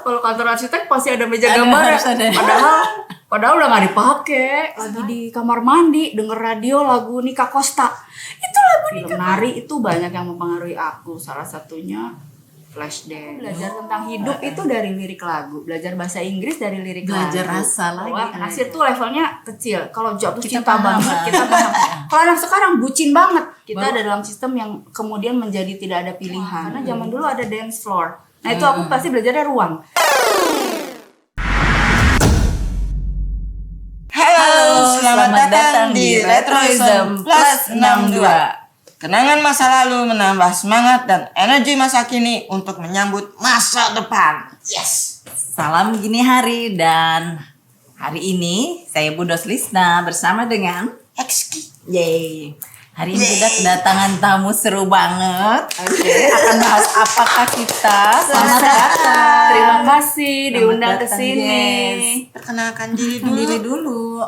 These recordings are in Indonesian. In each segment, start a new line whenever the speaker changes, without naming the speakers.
kalau kantor arsitek pasti ada meja gambar. Padahal udah nggak dipakai. Lagi di kamar mandi denger radio lagu Nika Costa. Itu lagu Nika. Nari itu banyak yang mempengaruhi aku. Salah satunya Flashdance. Belajar tentang hidup itu dari lirik lagu. Belajar bahasa Inggris dari lirik lagu.
Belajar rasa lagi.
Nasir tuh levelnya kecil. Kalau jatuh cinta banget kita paham. Kalau anak sekarang bucin banget. Kita ada dalam sistem yang kemudian menjadi tidak ada pilihan. Karena zaman dulu ada dance floor. Nah itu aku pasti belajarnya ruang.
Halo, selamat datang di Retroism Plus 62. Kenangan masa lalu menambah semangat dan energi masa kini untuk menyambut masa depan. Yes.
Salam gini hari, dan hari ini saya Budos Lisna bersama dengan
Exki.
Yeay. Hari ini kita kedatangan tamu seru banget. Oke, akan bahas apakah kita? Selamat datang.
Terima kasih diundang ke
datang,
sini.
Perkenalkan diri dulu.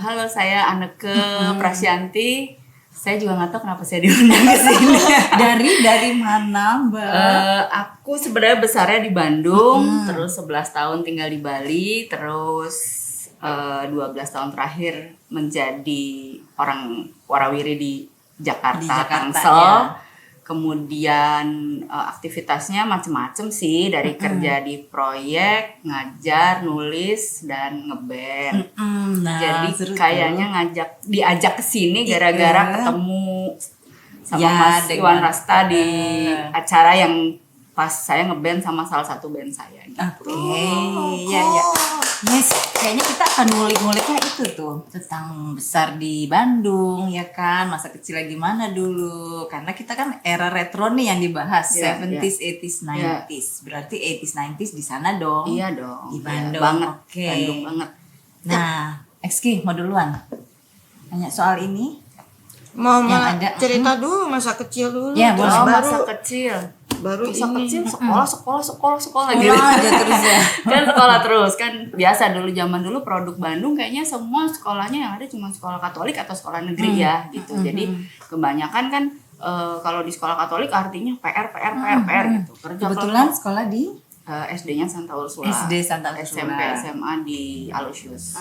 Halo, saya Anneke Prasyanti. Saya juga nggak tahu kenapa saya diundang ke sini.
Dari mana, Mbak?
Aku sebenarnya besarnya di Bandung, terus 11 tahun tinggal di Bali, terus 12 tahun terakhir menjadi orang warawiri di Jakarta, Tangsel.
Ya.
Kemudian aktivitasnya macem-macem sih, dari kerja di proyek, ngajar, nulis, dan ngeband.
Nah,
Jadi kayaknya diajak ke sini gara-gara ketemu sama Mas Iwan Rasta di acara yang pas saya ngeband sama salah satu band saya gitu.
Ya. Yes, kayaknya kita akan ngulik-nguliknya itu tuh tentang besar di Bandung, ya kan, masa kecilnya gimana dulu, karena kita kan era retro nih yang dibahas, 70s, 80s, 90s, berarti 80s, 90s di sana dong.
Iya dong.
Di Bandung.
Banget.
Oke.
Bandung banget.
Nah, Exki mau duluan tanya soal ini.
Mau
Yang ada,
cerita dulu masa kecil dulu.
Ya,
terus
boleh.
Masa kecil.
baru
Masa
ini.
kecil sekolah gitu.
aja terus ya.
Kan sekolah terus kan biasa dulu, zaman dulu produk Bandung kayaknya semua sekolahnya yang ada cuma sekolah Katolik atau sekolah negeri ya gitu. Jadi kebanyakan kan kalau di sekolah Katolik artinya PR gitu. Kerja
Kebetulan sekolah di
SD-nya Santa Ursula.
SD Santa Ursula.
SMP SMA di Aloysius.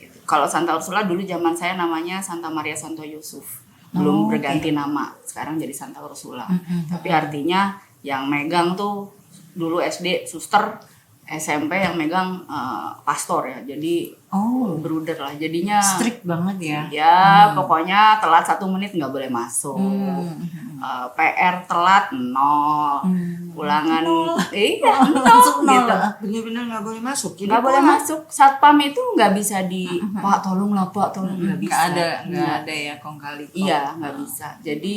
Gitu. Kalau Santa Ursula dulu zaman saya namanya Santa Maria Santo Yusuf. Belum berganti nama, sekarang jadi Santa Ursula. Tapi artinya yang megang tuh dulu SD suster, SMP yang megang pastor ya. Jadi bruder lah. Jadinya
strict banget ya.
Ya pokoknya telat 1 menit nggak boleh masuk. PR telat 0. Ulangan iya 0 gitu.
Bener-bener nggak boleh masuk.
Nggak boleh masuk. Satpam itu nggak bisa Pak tolong nggak bisa.
Nggak ada ya kong kali.
Iya nggak bisa. Jadi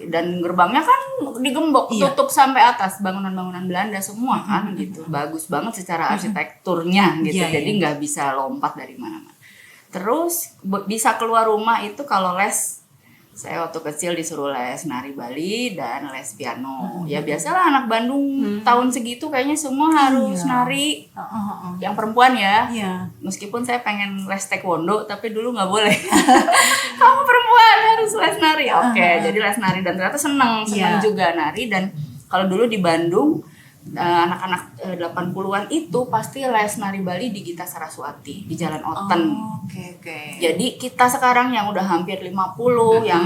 dan gerbangnya kan digembok, tutup sampai atas, bangunan-bangunan Belanda semua kan gitu. Bagus banget secara arsitekturnya gitu. Jadi nggak bisa lompat dari mana-mana. Terus bisa keluar rumah itu kalau les. Saya waktu kecil disuruh les nari Bali dan les piano. Ya biasalah anak Bandung tahun segitu kayaknya semua harus nari. Yang perempuan ya. Meskipun saya pengen les taekwondo tapi dulu nggak boleh. Kamu perempuan harus les nari. Oke, jadi les nari dan ternyata seneng juga nari. Dan kalau dulu di Bandung anak-anak 80-an itu pasti les nari Bali di Gita Saraswati di Jalan Oten. Jadi kita sekarang yang udah hampir 50 yang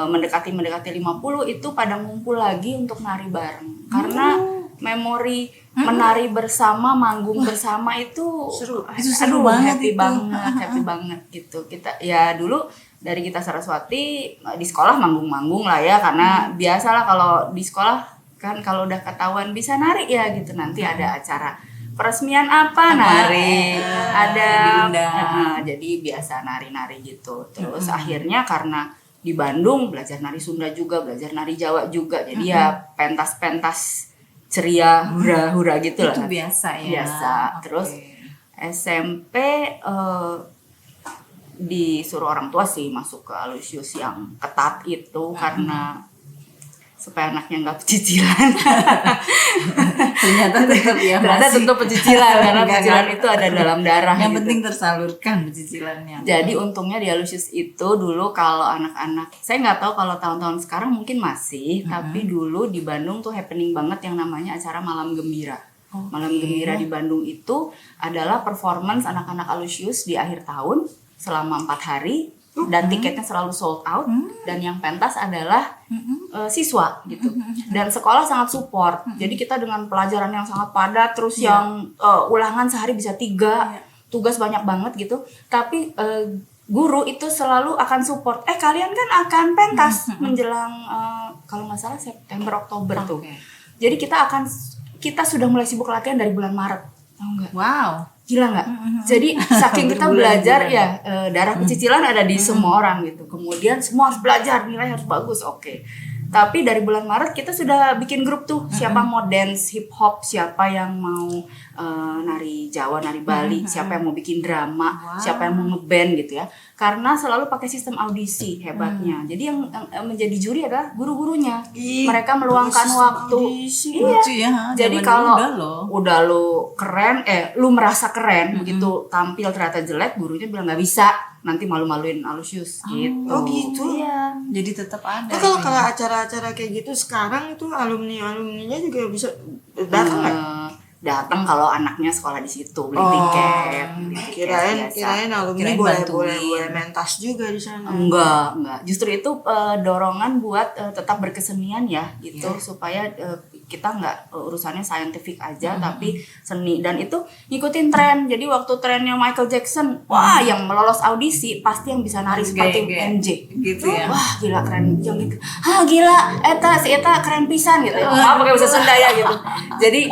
mendekati 50 itu pada ngumpul lagi untuk nari bareng. Karena memori menari bersama, manggung bersama itu seru banget, happy banget gitu. Kita ya dulu dari Gita Saraswati di sekolah manggung-manggung lah ya, karena biasalah kalau di sekolah kan kalau udah ketahuan bisa nari ya gitu, nanti ada acara peresmian apa nari, ada jadi biasa nari-nari gitu. Terus akhirnya karena di Bandung belajar nari Sunda juga, belajar nari Jawa juga, jadi ya pentas-pentas ceria hura-hura gitu lah.
Itu biasa ya.
Biasa. Terus SMP disuruh orang tua sih masuk ke Aloysius yang ketat itu karena supaya anaknya nggak pecicilan.
Ternyata tetap ya.
Ternyata tetap pecicilan karena pecicilan itu ada dalam darah.
Yang
gitu.
penting tersalurkan pecicilannya.
Jadi untungnya di Aloysius itu dulu kalau anak-anak, saya nggak tahu kalau tahun-tahun sekarang mungkin masih, tapi dulu di Bandung tuh happening banget yang namanya acara malam gembira. Malam Gembira di Bandung itu adalah performance anak-anak Alusius di akhir tahun selama 4 hari. Dan tiketnya selalu sold out. Dan yang pentas adalah siswa gitu. Dan sekolah sangat support. Jadi kita dengan pelajaran yang sangat padat, terus yang ulangan sehari bisa 3, tugas banyak banget gitu. Tapi guru itu selalu akan support. Kalian kan akan pentas menjelang kalau nggak salah September Oktober tuh. Jadi kita sudah mulai sibuk latihan dari bulan Maret. Tahu nggak?
Wow.
Gila nggak? Jadi saking kita belajar ya, darah pecicilan ada di semua orang gitu. Kemudian semua harus belajar, nilai harus bagus, oke. Tapi dari bulan Maret kita sudah bikin grup tuh. Siapa mau dance hip hop, siapa yang mau nari Jawa, nari Bali, siapa yang mau bikin drama, siapa yang mau ngeband gitu ya. Karena selalu pakai sistem audisi hebatnya. Jadi yang menjadi juri adalah guru-gurunya. Mereka meluangkan waktu.
Lucu ya.
Jadi
Zaman
kalau
dulu
udah lu keren, lu merasa keren, begitu tampil ternyata jelek, gurunya bilang nggak bisa, nanti malu-maluin Alusius gitu.
Oh gitu.
Iya.
jadi tetap ada.
Nah, kalau acara-acara kayak gitu sekarang itu alumninya juga bisa datang nggak?
Datang kalau anaknya sekolah di situ, beli tiket.
Kirain alumni boleh mentas juga di sana.
Enggak. Justru itu dorongan buat tetap berkesenian ya, gitu supaya kita nggak urusannya scientific aja, tapi seni. Dan itu ngikutin tren. Jadi waktu trennya Michael Jackson, wah yang melolos audisi pasti yang bisa nari seperti MJ.
Gitu ya.
Wah gila keren, yang gitu. Gila, si Eta keren pisan gitu. Pakai bahasa Sunda ya gitu. Jadi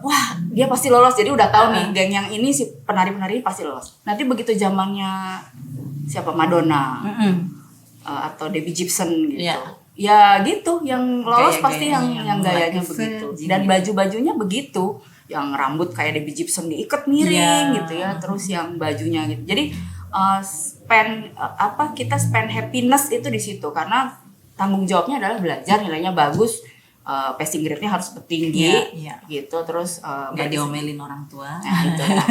wah dia pasti lolos. Jadi udah tahu nih geng yang ini si penari-penari pasti lolos. Nanti begitu zamannya siapa Madonna atau Debbie Gibson gitu. Ya gitu, yang lolos pasti yang gayanya begitu. Dan baju-bajunya begitu, yang rambut kayak Debbie Gibson diikat miring gitu ya, terus yang bajunya gitu. Jadi kita spend happiness itu di situ, karena tanggung jawabnya adalah belajar, nilainya bagus, passing grade-nya harus tinggi gitu, terus
nggak diomelin orang tua.
Nah, gitu ya.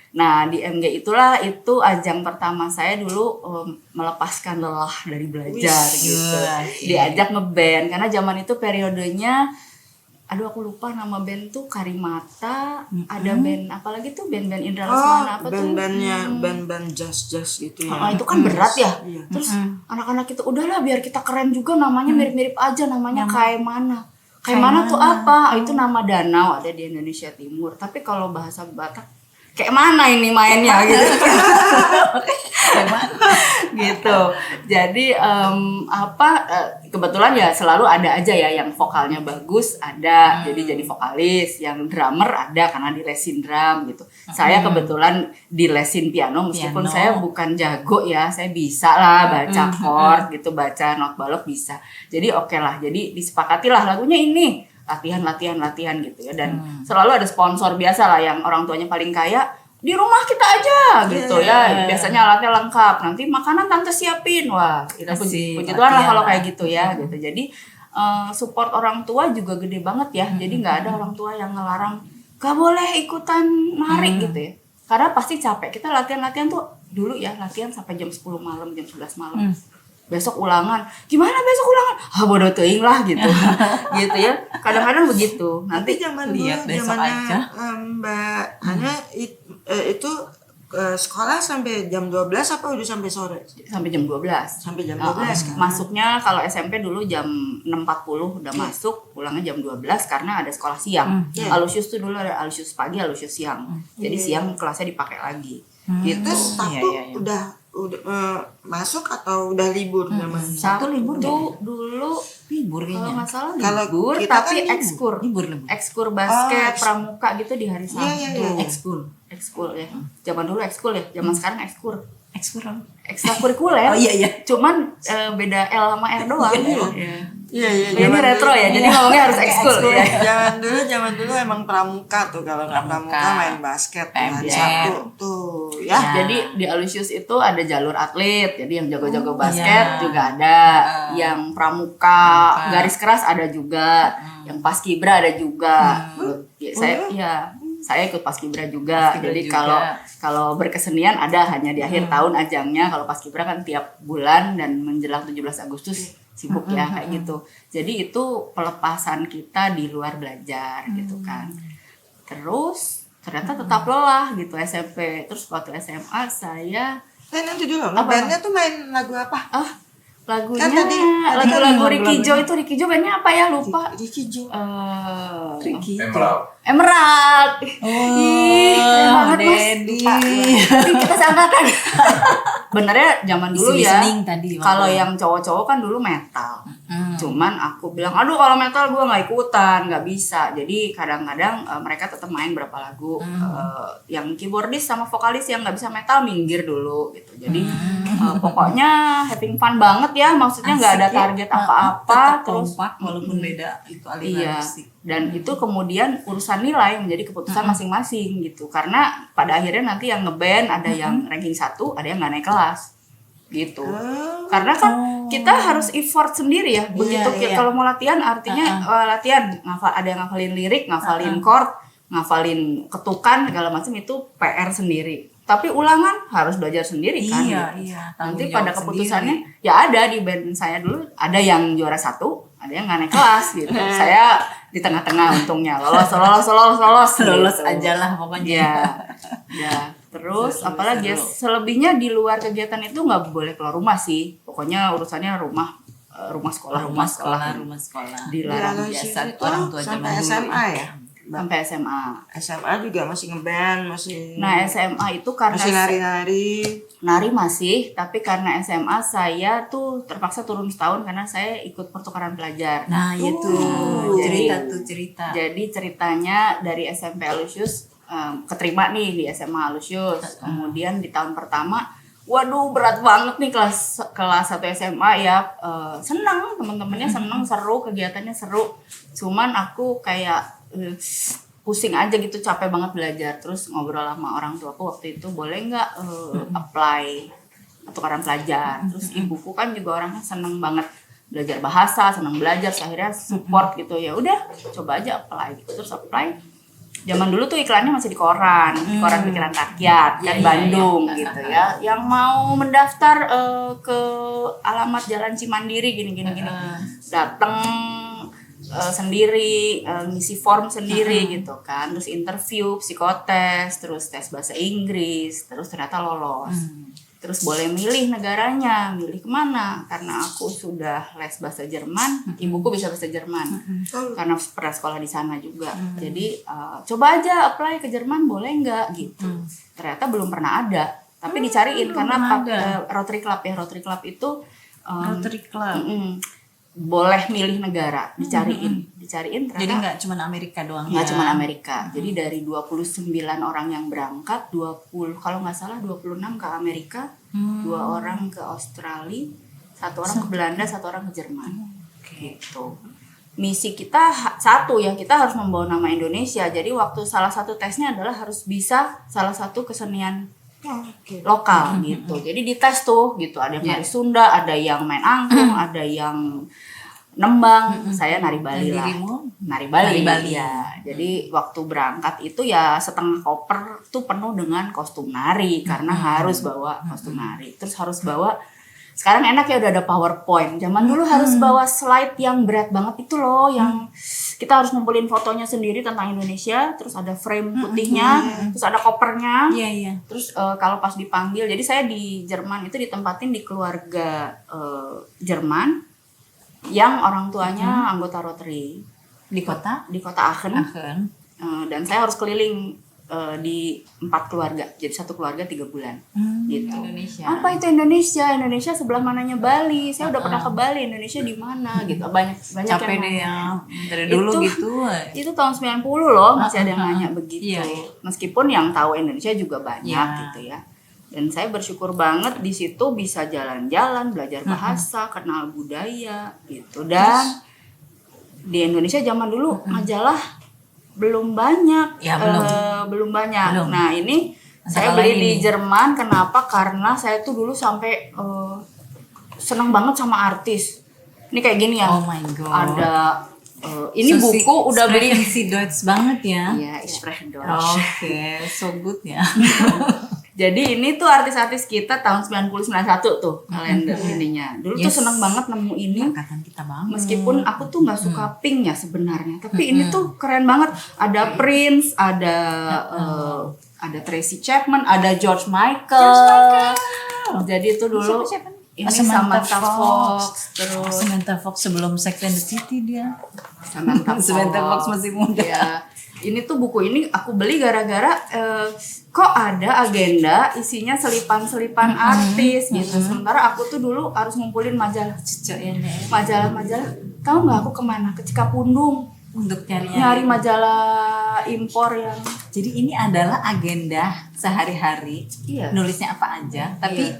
Nah di MG itu ajang pertama saya dulu melepaskan lelah dari belajar gitu. Diajak ngeband karena zaman itu periodenya, aduh aku lupa nama band tuh, Karimata, ada band apalagi tuh band-band Indra Lesmana
band-band jazz gitu ya.
Itu kan berat ya. Terus anak-anak itu udahlah biar kita keren juga, namanya mirip-mirip aja, namanya kayak mana. Kayak mana tuh apa? Itu nama danau ada di Indonesia Timur. Tapi kalau bahasa Batak kayak mana ini mainnya gitu. Gitu. Jadi kebetulan ya selalu ada aja ya yang vokalnya bagus ada, jadi vokalis, yang drummer ada karena dilesin drum gitu. Saya kebetulan dilesin piano meskipun saya bukan jago ya, saya bisa lah baca chord gitu, baca not balok bisa. Jadi oke lah. Jadi disepakatilah lagunya ini. Latihan gitu ya, dan selalu ada sponsor biasa lah yang orang tuanya paling kaya, di rumah kita aja gitu ya, biasanya alatnya lengkap, nanti makanan tante siapin, wah itu puji Tuhan lah kalau kayak gitu ya gitu. Jadi support orang tua juga gede banget ya, jadi nggak ada orang tua yang ngelarang gak boleh ikutan nari gitu ya, karena pasti capek. Kita latihan tuh dulu ya, latihan sampai jam 10 malam, jam 11 malam. Besok ulangan, gimana besok ulangan? Bodoh teuing lah gitu. Gitu ya. Kadang-kadang begitu. Nanti
zaman dulu, zamannya Mbak Hana itu sekolah sampai jam 12 apa udah sampai sore?
Sampai jam 12.
Sampai jam 12 kan.
Masuknya kalau SMP dulu jam 6.40 udah masuk, pulangnya jam 12 karena ada sekolah siang. Alusius tuh dulu ada Alusius pagi, Alusius siang. Jadi siang kelasnya dipakai lagi. Gitu.
Terus Sabtu udah masuk atau udah libur namanya?
Sabtu libur tuh dulu libur kayaknya. Kalau nggak salah libur,
kita
tapi
kan
ekskur.
Libur.
Ekskur basket, pramuka gitu di hari Sabtu.
Iya.
Ekskul ya. Zaman dulu ekskul ya, zaman sekarang ekskur.
Ekskur.
Ekstrakurikuler.
Iya.
Cuman beda L sama R doang.
Iya.
Ini retro ya, jadi ngomongnya harus ekskul ya.
Zaman dulu emang pramuka tuh, kalau nggak pramuka main basket hari Sabtu tuh ya.
Jadi di Alusius itu ada jalur atlet, jadi yang jago-jago basket juga ada, yang pramuka garis keras ada juga, yang paskibra ada juga. Saya ikut paskibra juga. Jadi kalau berkesenian ada hanya di akhir tahun ajangnya. Kalau paskibra kan tiap bulan dan menjelang 17 Agustus sibuk ya kayak gitu. Jadi itu pelepasan kita di luar belajar gitu kan. Terus ternyata tetap lelah gitu SMP. Terus waktu SMA saya
Nanti dulu, ngebandnya tuh main lagu apa?
lagunya
Kan tadi
lagu-lagu Ricky Joe itu. Ricky Joe bandnya apa ya, lupa.
Ricky Joe.
Emerald. Ih, keren banget Mas.
Dedi.
Tapi kita seangkatan. Benernya zaman dulu ya.
Listening tadi,
Kalau
Mama.
yang cowok-cowok kan dulu metal. Cuman aku bilang, aduh kalau metal gue nggak ikutan, nggak bisa. Jadi kadang-kadang mereka tetap main berapa lagu. Yang keyboardis sama vokalis yang nggak bisa metal minggir dulu gitu. Jadi pokoknya having fun banget ya. Maksudnya nggak ada
Asik ya.
target apa-apa.
Tetap
Terus
kompak walaupun beda itu aliran
iya,
musik.
dan itu kemudian urusan nilai menjadi keputusan masing-masing gitu. Karena pada akhirnya nanti yang ngeband ada yang ranking 1, ada yang nggak naik kelas gitu. Karena kan kita harus effort sendiri ya. Begitu
Iya.
kalau mau latihan artinya latihan ada yang ngafalin lirik, ngafalin chord, ngafalin ketukan segala macam, itu PR sendiri. Tapi ulangan harus belajar sendiri kan.
Iya,
gitu.
iya.
Nanti
Tanggung
pada
jawab
keputusannya ya ada di band saya dulu ada yang juara 1, ada yang nggak naik kelas gitu. Saya di tengah-tengah untungnya lolos
Lolos
gitu.
aja lah pokoknya.
Ya, ya. Terus apalagi ya, selebihnya di luar kegiatan itu nggak boleh keluar rumah sih. Pokoknya urusannya rumah sekolah.
Rumah sekolah.
Dilarang
biasa
itu
orang tua
sampai
zaman dulu.
SMA ya.
sampai SMA.
SMA juga masih ngeband, masih
Nah, SMA itu karena
masih nari-nari.
nari masih, tapi karena SMA saya tuh terpaksa turun setahun karena saya ikut pertukaran pelajar.
Nah, itu cerita.
Jadi ceritanya dari SMP Alusius keterima nih di SMA Alusius. Kemudian di tahun pertama, waduh berat banget nih kelas 1 SMA ya. Senang, teman-temannya senang, seru, kegiatannya seru. Cuman aku kayak pusing aja gitu, capek banget belajar. Terus ngobrol sama orang tuaku waktu itu, boleh nggak apply pertukaran pelajar. Terus ibuku kan juga orangnya seneng banget belajar bahasa, seneng belajar, so akhirnya support gitu. Ya udah coba aja apply gitu. Terus apply. Zaman dulu tuh iklannya masih di koran Pikiran Rakyat kan, Bandung gitu ya. Yang mau mendaftar ke alamat Jalan Cimandiri gini datang sendiri, ngisi form sendiri gitu kan. Terus interview, psikotes, terus tes bahasa Inggris, terus ternyata lolos. Terus boleh milih negaranya, milih kemana. Karena aku sudah les bahasa Jerman, ibuku bisa bahasa Jerman. Karena pernah sekolah di sana juga. Jadi coba aja apply ke Jerman, boleh nggak gitu. Ternyata belum pernah ada. Tapi dicariin karena Rotary Club itu
Rotary Club.
boleh milih negara, dicariin ternyata.
Jadi nggak cuma Amerika doang
Nggak
ya?
cuma Amerika. Jadi dari 29 orang yang berangkat, 20 kalau nggak salah 26 ke Amerika, 2 orang ke Australia, 1 orang ke Belanda, 1 orang ke Jerman. Gitu. Misi kita satu ya, kita harus membawa nama Indonesia. Jadi waktu salah satu tesnya adalah harus bisa salah satu kesenian lokal gitu. Jadi dites tuh gitu, ada yang nari Sunda, ada yang main angklung, ada yang nembang. Saya nari Bali lah. Nari Bali ya. Jadi waktu berangkat itu ya setengah koper tuh penuh dengan kostum nari karena harus bawa kostum nari. Terus harus bawa, sekarang enak ya udah ada PowerPoint. Zaman dulu harus bawa slide yang berat banget itu loh, yang kita harus ngumpulin fotonya sendiri tentang Indonesia, terus ada frame putihnya, terus ada kopernya.
Iya.
Terus kalau pas dipanggil, jadi saya di Jerman itu ditempatin di keluarga Jerman yang orang tuanya anggota Rotary
Di kota?
di kota Aachen. Dan saya harus keliling di 4 keluarga, jadi 1 keluarga 3 bulan gitu.
Indonesia.
Apa itu Indonesia? Indonesia sebelah mananya Bali? Saya udah pernah ke Bali. Indonesia di mana gitu? Banyak
Capek
yang
deh
nanya.
ya. Dari dulu gitu.
Itu tahun 90 loh, masih ada yang nanya begitu.
Iya.
Meskipun yang tahu Indonesia juga banyak
Iya.
gitu ya. Dan saya bersyukur banget di situ bisa jalan-jalan, belajar bahasa, kenal budaya gitu. Dan di Indonesia zaman dulu majalah belum banyak.
Ya,
belum banyak.
Belum.
Nah, ini saya
Antara
beli
lain
di
ini.
Jerman. Kenapa? Karena saya tuh dulu sampai seneng banget sama artis. Ini kayak gini ya.
Oh my God.
Ada ini buku udah beli.
Si Deutsch banget ya.
Iya, ich spreche Deutsch.
Oke, so good ya.
Jadi ini tuh artis-artis kita tahun 90-91 tuh kalender ininya. Dulu tuh seneng banget nemu ini.
Angkatan kita banget.
Meskipun aku tuh nggak suka pink ya sebenarnya, tapi ini tuh keren banget. Ada Prince, ada Tracy Chapman, ada George Michael. Jadi itu dulu
Siapa?
ini Samantha Fox, terus
Samantha Fox sebelum Sex and the City dia.
Samantha
Fox masih muda.
Ya, ini tuh buku ini aku beli gara-gara kok ada agenda isinya selipan-selipan artis gitu. Sementara aku tuh dulu harus ngumpulin majalah. Majalah. Tahu nggak aku kemana? Ke Cikapundung
Untuk
nyari majalah impor yang.
Jadi ini adalah agenda sehari-hari.
Iya.
Nulisnya apa aja, tapi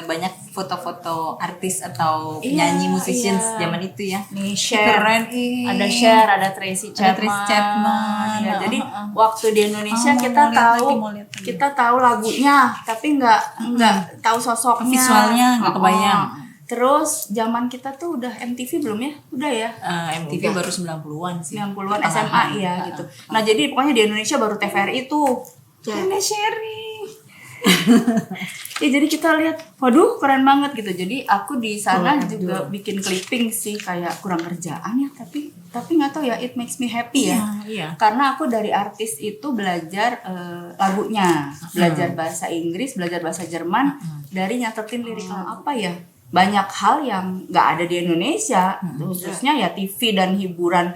banyak foto-foto artis atau penyanyi musicians zaman itu ya.
Nih Cher,
Keren
ada Cher, ada Tracy Chapman. Ya, jadi waktu di Indonesia kita tahu lagunya, tapi nggak tahu sosoknya.
Visualnya nggak kebayang.
Terus zaman kita tuh udah MTV belum ya? Udah ya.
MTV baru 90-an sih.
90-an SMA ya gitu. Nah, jadi pokoknya di Indonesia baru TVRI tuh.
Nenek Sherry.
Ya jadi kita lihat, waduh keren banget gitu. Jadi aku di sana juga bikin clipping sih, kayak kurang kerjaan ya, tapi nggak tahu ya, it makes me happy ya.
Iya.
Karena aku dari artis itu belajar lagunya, belajar bahasa Inggris, belajar bahasa Jerman, dari nyatetin lirik apa ya. Banyak hal yang nggak ada di Indonesia, khususnya ya TV dan hiburan.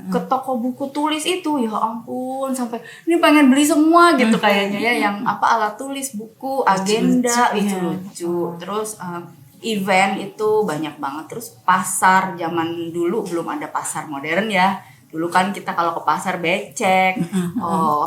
Ke toko buku tulis itu, ya ampun, sampai ini pengen beli semua gitu kayaknya ya, yang apa alat tulis, buku, agenda, itu lucu. Terus event itu banyak banget. Terus pasar zaman dulu belum ada pasar modern ya. Dulu kan kita kalau ke pasar becek,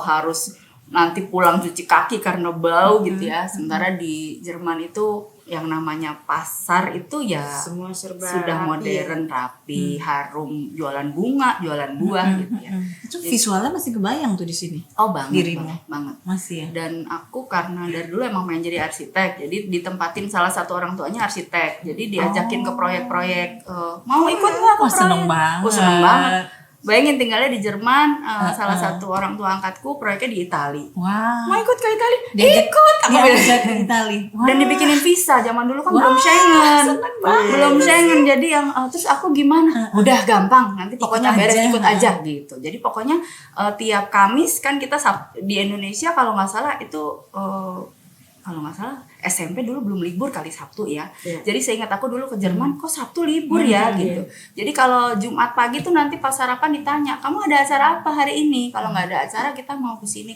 harus nanti pulang cuci kaki karena bau gitu ya. Sementara di Jerman itu yang namanya pasar itu ya
Semua serba
sudah modern, rapi, harum, jualan bunga, jualan buah gitu ya.
Itu visualnya masih kebayang tuh di sini.
Oh banget,
Dirimu.
banget.
Masih ya.
Dan aku karena dari dulu emang pengen jadi arsitek, jadi ditempatin salah satu orang tuanya arsitek, jadi diajakin ke proyek-proyek, mau ikut nggak ke
Wah, seneng
proyek?
banget.
Oh, seneng banget. Bayangin tinggalnya di Jerman, salah satu orang tua angkatku proyeknya di Itali.
Wah.
Mau ikut ke Itali?
Diajak-
Ikut! Aku bilang.
Diajak ke Itali. Wah.
Dan dibikinin visa, zaman dulu kan belum Schengen. Belum Schengen, jadi yang terus aku gimana? Udah gampang, nanti pokoknya
Ikut
beres
aja.
ikut aja gitu. Jadi pokoknya tiap Kamis kan kita di Indonesia kalau nggak salah itu kalau nggak salah SMP dulu belum libur kali Sabtu ya. Jadi seingat aku dulu ke Jerman kok Sabtu libur ya gitu. Jadi kalau Jumat pagi tuh nanti pas sarapan ditanya, "Kamu ada acara apa hari ini?" Kalau nggak ada acara kita mau ke sini.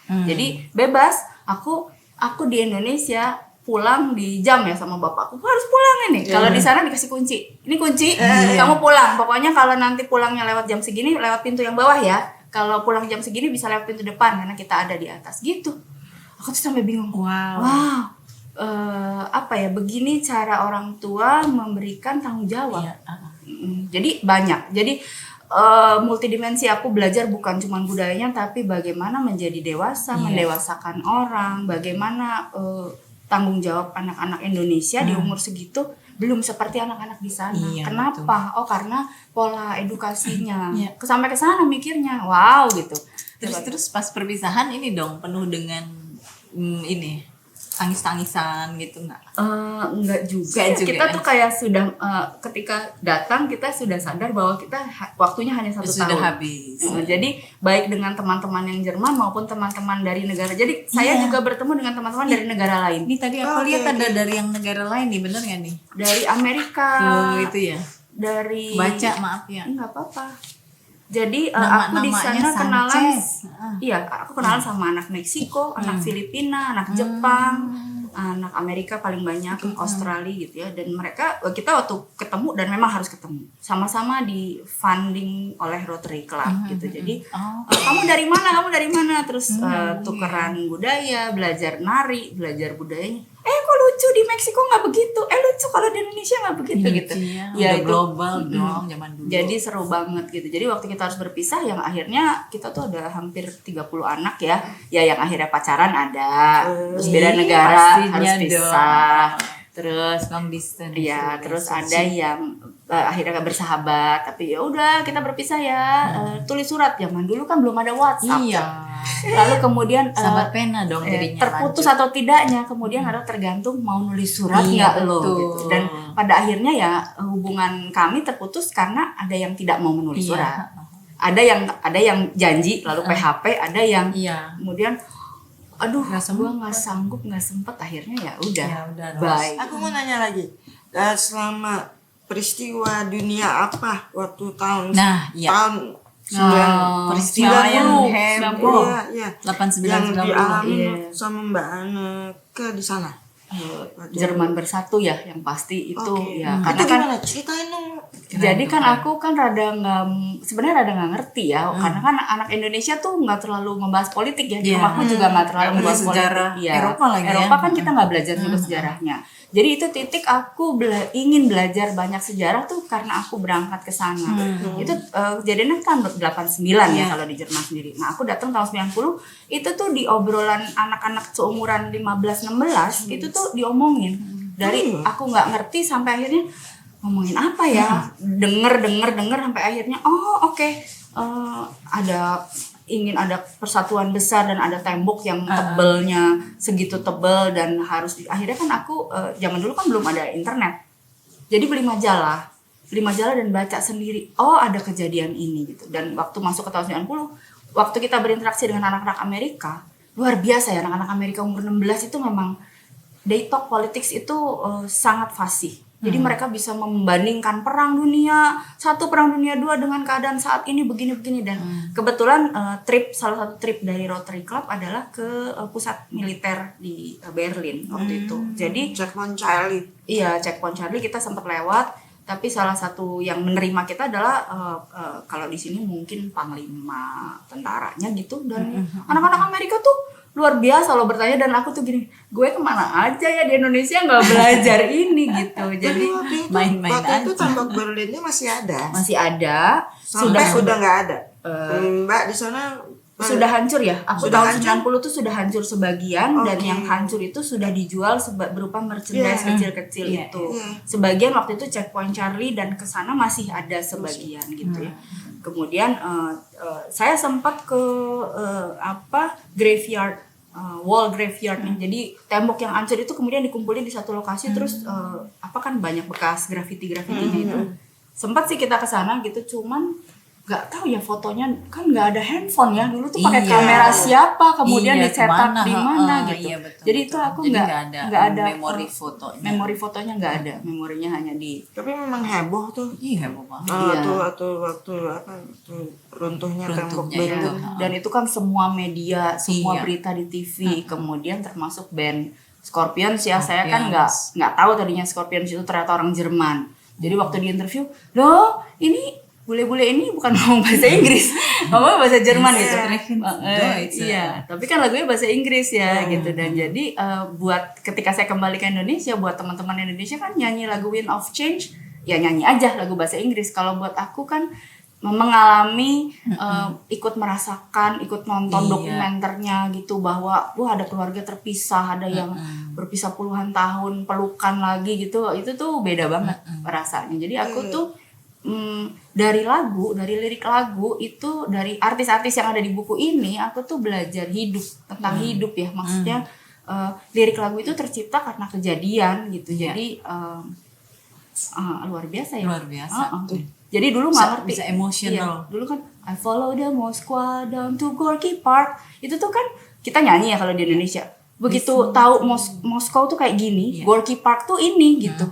Jadi bebas. Aku di Indonesia pulang di jam ya sama bapakku. Harus pulang ini. Kalau di sana dikasih kunci. Ini kunci. Kamu pulang. Pokoknya kalau nanti pulangnya lewat jam segini lewat pintu yang bawah ya. Kalau pulang jam segini bisa lewat pintu depan karena kita ada di atas gitu. Aku tuh sampai bingung. Wow. Apa ya, begini cara orang tua memberikan tanggung jawab.
Iya.
Jadi banyak. Jadi multidimensi aku belajar bukan cuma budayanya, tapi bagaimana menjadi dewasa, mendewasakan orang, bagaimana tanggung jawab anak-anak Indonesia di umur segitu belum seperti anak-anak di sana.
Iya,
Kenapa? Oh, karena pola edukasinya. Sampai ke sana mikirnya, wow gitu.
Terus pas perpisahan ini dong penuh dengan ini tangis-tangisan gitu nggak?
Enggak juga. Kita tuh kayak sudah ketika datang kita sudah sadar bahwa kita waktunya hanya 1 tahun.
Sudah habis.
Jadi baik dengan teman-teman yang Jerman maupun teman-teman dari negara. Jadi saya juga bertemu dengan teman-teman dari negara lain.
Ini tadi aku lihat ada dari yang negara lain nih, bener nggak nih?
Dari Amerika.
Itu ya.
Dari
Baca maaf ya.
Enggak apa-apa. Jadi aku di sana kenalan, aku kenalan sama anak Meksiko, anak Filipina, anak Jepang, anak Amerika paling banyak, Australia gitu ya. Dan kita waktu ketemu dan memang harus ketemu, sama-sama di funding oleh Rotary Club gitu. Jadi kamu dari mana? Terus tukeran budaya, belajar nari, belajar budayanya. Kok lucu di Meksiko nggak begitu? Lucu kalau di Indonesia nggak begitu gitu.
Ya itu global dong zaman dulu.
Jadi seru banget gitu. Jadi waktu kita harus berpisah, yang akhirnya kita tuh ada hampir 30 anak ya. Ya yang akhirnya pacaran ada, terus beda negara harus pisah. Terus
long distance.
ya, terus ada yang akhirnya gak bersahabat, tapi ya udah kita berpisah ya. Tulis surat, zaman dulu kan belum ada WhatsApp.
Iya.
Lalu kemudian
Sahabat pena dong jadinya.
terputus atau tidaknya, kemudian ada tergantung mau nulis surat
Iya,
nggak lo
betul.
gitu. Dan pada akhirnya ya hubungan kami terputus karena ada yang tidak mau menulis
Iya.
surat. Ada yang janji lalu PHP, ada yang
Iya.
kemudian aduh
Nggak
gue nggak sanggup, nggak sempet, akhirnya ya udah
Ya udah,
bye.
Aku mau nanya lagi, selama peristiwa dunia apa waktu tahun
Nah, iya.
tahun
Peristiwa yang
90,
heboh.
Iya,
89
yang
90.
dialami
Iya.
sama Mbak Aneke di sana.
Jerman bersatu ya yang pasti itu
Oke.
ya
Itu
karena kan
gimana? Ceritain dong.
jadi kan aku kan sebenarnya rada nggak ngerti ya karena kan anak Indonesia tuh nggak terlalu membahas politik ya di
Iya.
rumahku juga nggak terlalu
Nggak
membahas
belajar sejarah
politik. Iya.
Eropa lagi ya.
Eropa kan kita nggak belajar juga sejarahnya, jadi itu titik aku ingin belajar banyak sejarah tuh karena aku berangkat ke sana. Itu kejadiannya kan 89 ya kalau di Jerman sendiri. Nah aku datang tahun 90, itu tuh di obrolan anak-anak seumuran 15-16 itu tuh diomongin dari aku nggak ngerti sampai akhirnya ngomongin apa ya, denger sampai akhirnya oke, ingin ada persatuan besar dan ada tembok yang tebelnya segitu tebel dan akhirnya kan aku zaman dulu kan belum ada internet, jadi beli majalah dan baca sendiri, ada kejadian ini gitu. Dan waktu masuk ke tahun 90, waktu kita berinteraksi dengan anak-anak Amerika, luar biasa ya, anak-anak Amerika umur 16 itu memang they talk politics itu sangat fasih. Jadi mereka bisa membandingkan Perang Dunia 1, Perang Dunia 2 dengan keadaan saat ini begini-begini. Dan kebetulan salah satu trip dari Rotary Club adalah ke pusat militer di Berlin waktu itu. Jadi
Checkpoint Charlie.
iya, Checkpoint Charlie kita sempat lewat. Tapi salah satu yang menerima kita adalah kalau di sini mungkin panglima tentaranya gitu. Dan anak-anak Amerika tuh luar biasa loh bertanya, dan aku tuh gini, gue kemana aja ya di Indonesia nggak belajar ini gitu. Jadi
main-main
waktu itu
aja.
tembok Berlinnya masih ada.
masih ada,
Sampai sudah nggak ada. Mbak di sana
sudah hancur ya. Aku
Sudah
tahun 90 tuh sudah hancur sebagian, dan yang hancur itu sudah dijual berupa merchandise kecil-kecil itu. Sebagian waktu itu Checkpoint Charlie dan kesana masih ada sebagian gitu ya. Kemudian saya sempat ke graveyard, wall graveyard nih. Jadi tembok yang hancur itu kemudian dikumpulin di satu lokasi, terus kan banyak bekas grafitinya itu. Sempat sih kita ke sana gitu, cuman nggak tahu ya fotonya, kan nggak ada handphone ya dulu tuh pakai
Iya.
kamera siapa, kemudian
Iya,
dicetak
kemana,
di mana gitu.
iya, betul,
Jadi
betul.
itu aku
Jadi
nggak ada
memori fotonya.
memori fotonya nggak ada, memorinya hanya di
tapi memang heboh tuh.
Iya, heboh banget.
Iya.
Waktu runtuhnya tembok
Runtuhnya
Berlin.
itu.
dan itu kan semua media, semua
Iya.
berita di TV, kemudian termasuk band Scorpions ya. Saya kan
Scorpions.
nggak tahu tadinya Scorpions itu ternyata orang Jerman. Jadi waktu di interview, loh ini bule-bule ini bukan ngomong bahasa Inggris, ngomong bahasa Jerman gitu.
Deutsch.
Iya, tapi kan lagunya bahasa Inggris ya gitu. Dan jadi buat ketika saya kembali ke Indonesia, buat teman-teman Indonesia kan nyanyi lagu Wind of Change, ya nyanyi aja lagu bahasa Inggris. Kalau buat aku kan mengalami, ikut merasakan, ikut nonton
Iya.
dokumenternya gitu, bahwa ada keluarga terpisah, ada yang berpisah puluhan tahun, pelukan lagi gitu, itu tuh beda banget rasanya. Jadi aku tuh dari lirik lagu itu, dari artis-artis yang ada di buku ini, aku tuh belajar hidup, tentang hidup ya. Maksudnya lirik lagu itu tercipta karena kejadian gitu. Jadi luar biasa ya.
Luar biasa.
Jadi dulu nggak ngerti.
Bisa emosional.
Iya, dulu kan I follow the Moskwa down to Gorky Park. Itu tuh kan kita nyanyi ya kalau di Indonesia. Begitu tahu Moskow tuh kayak gini, Gorky Park tuh ini gitu.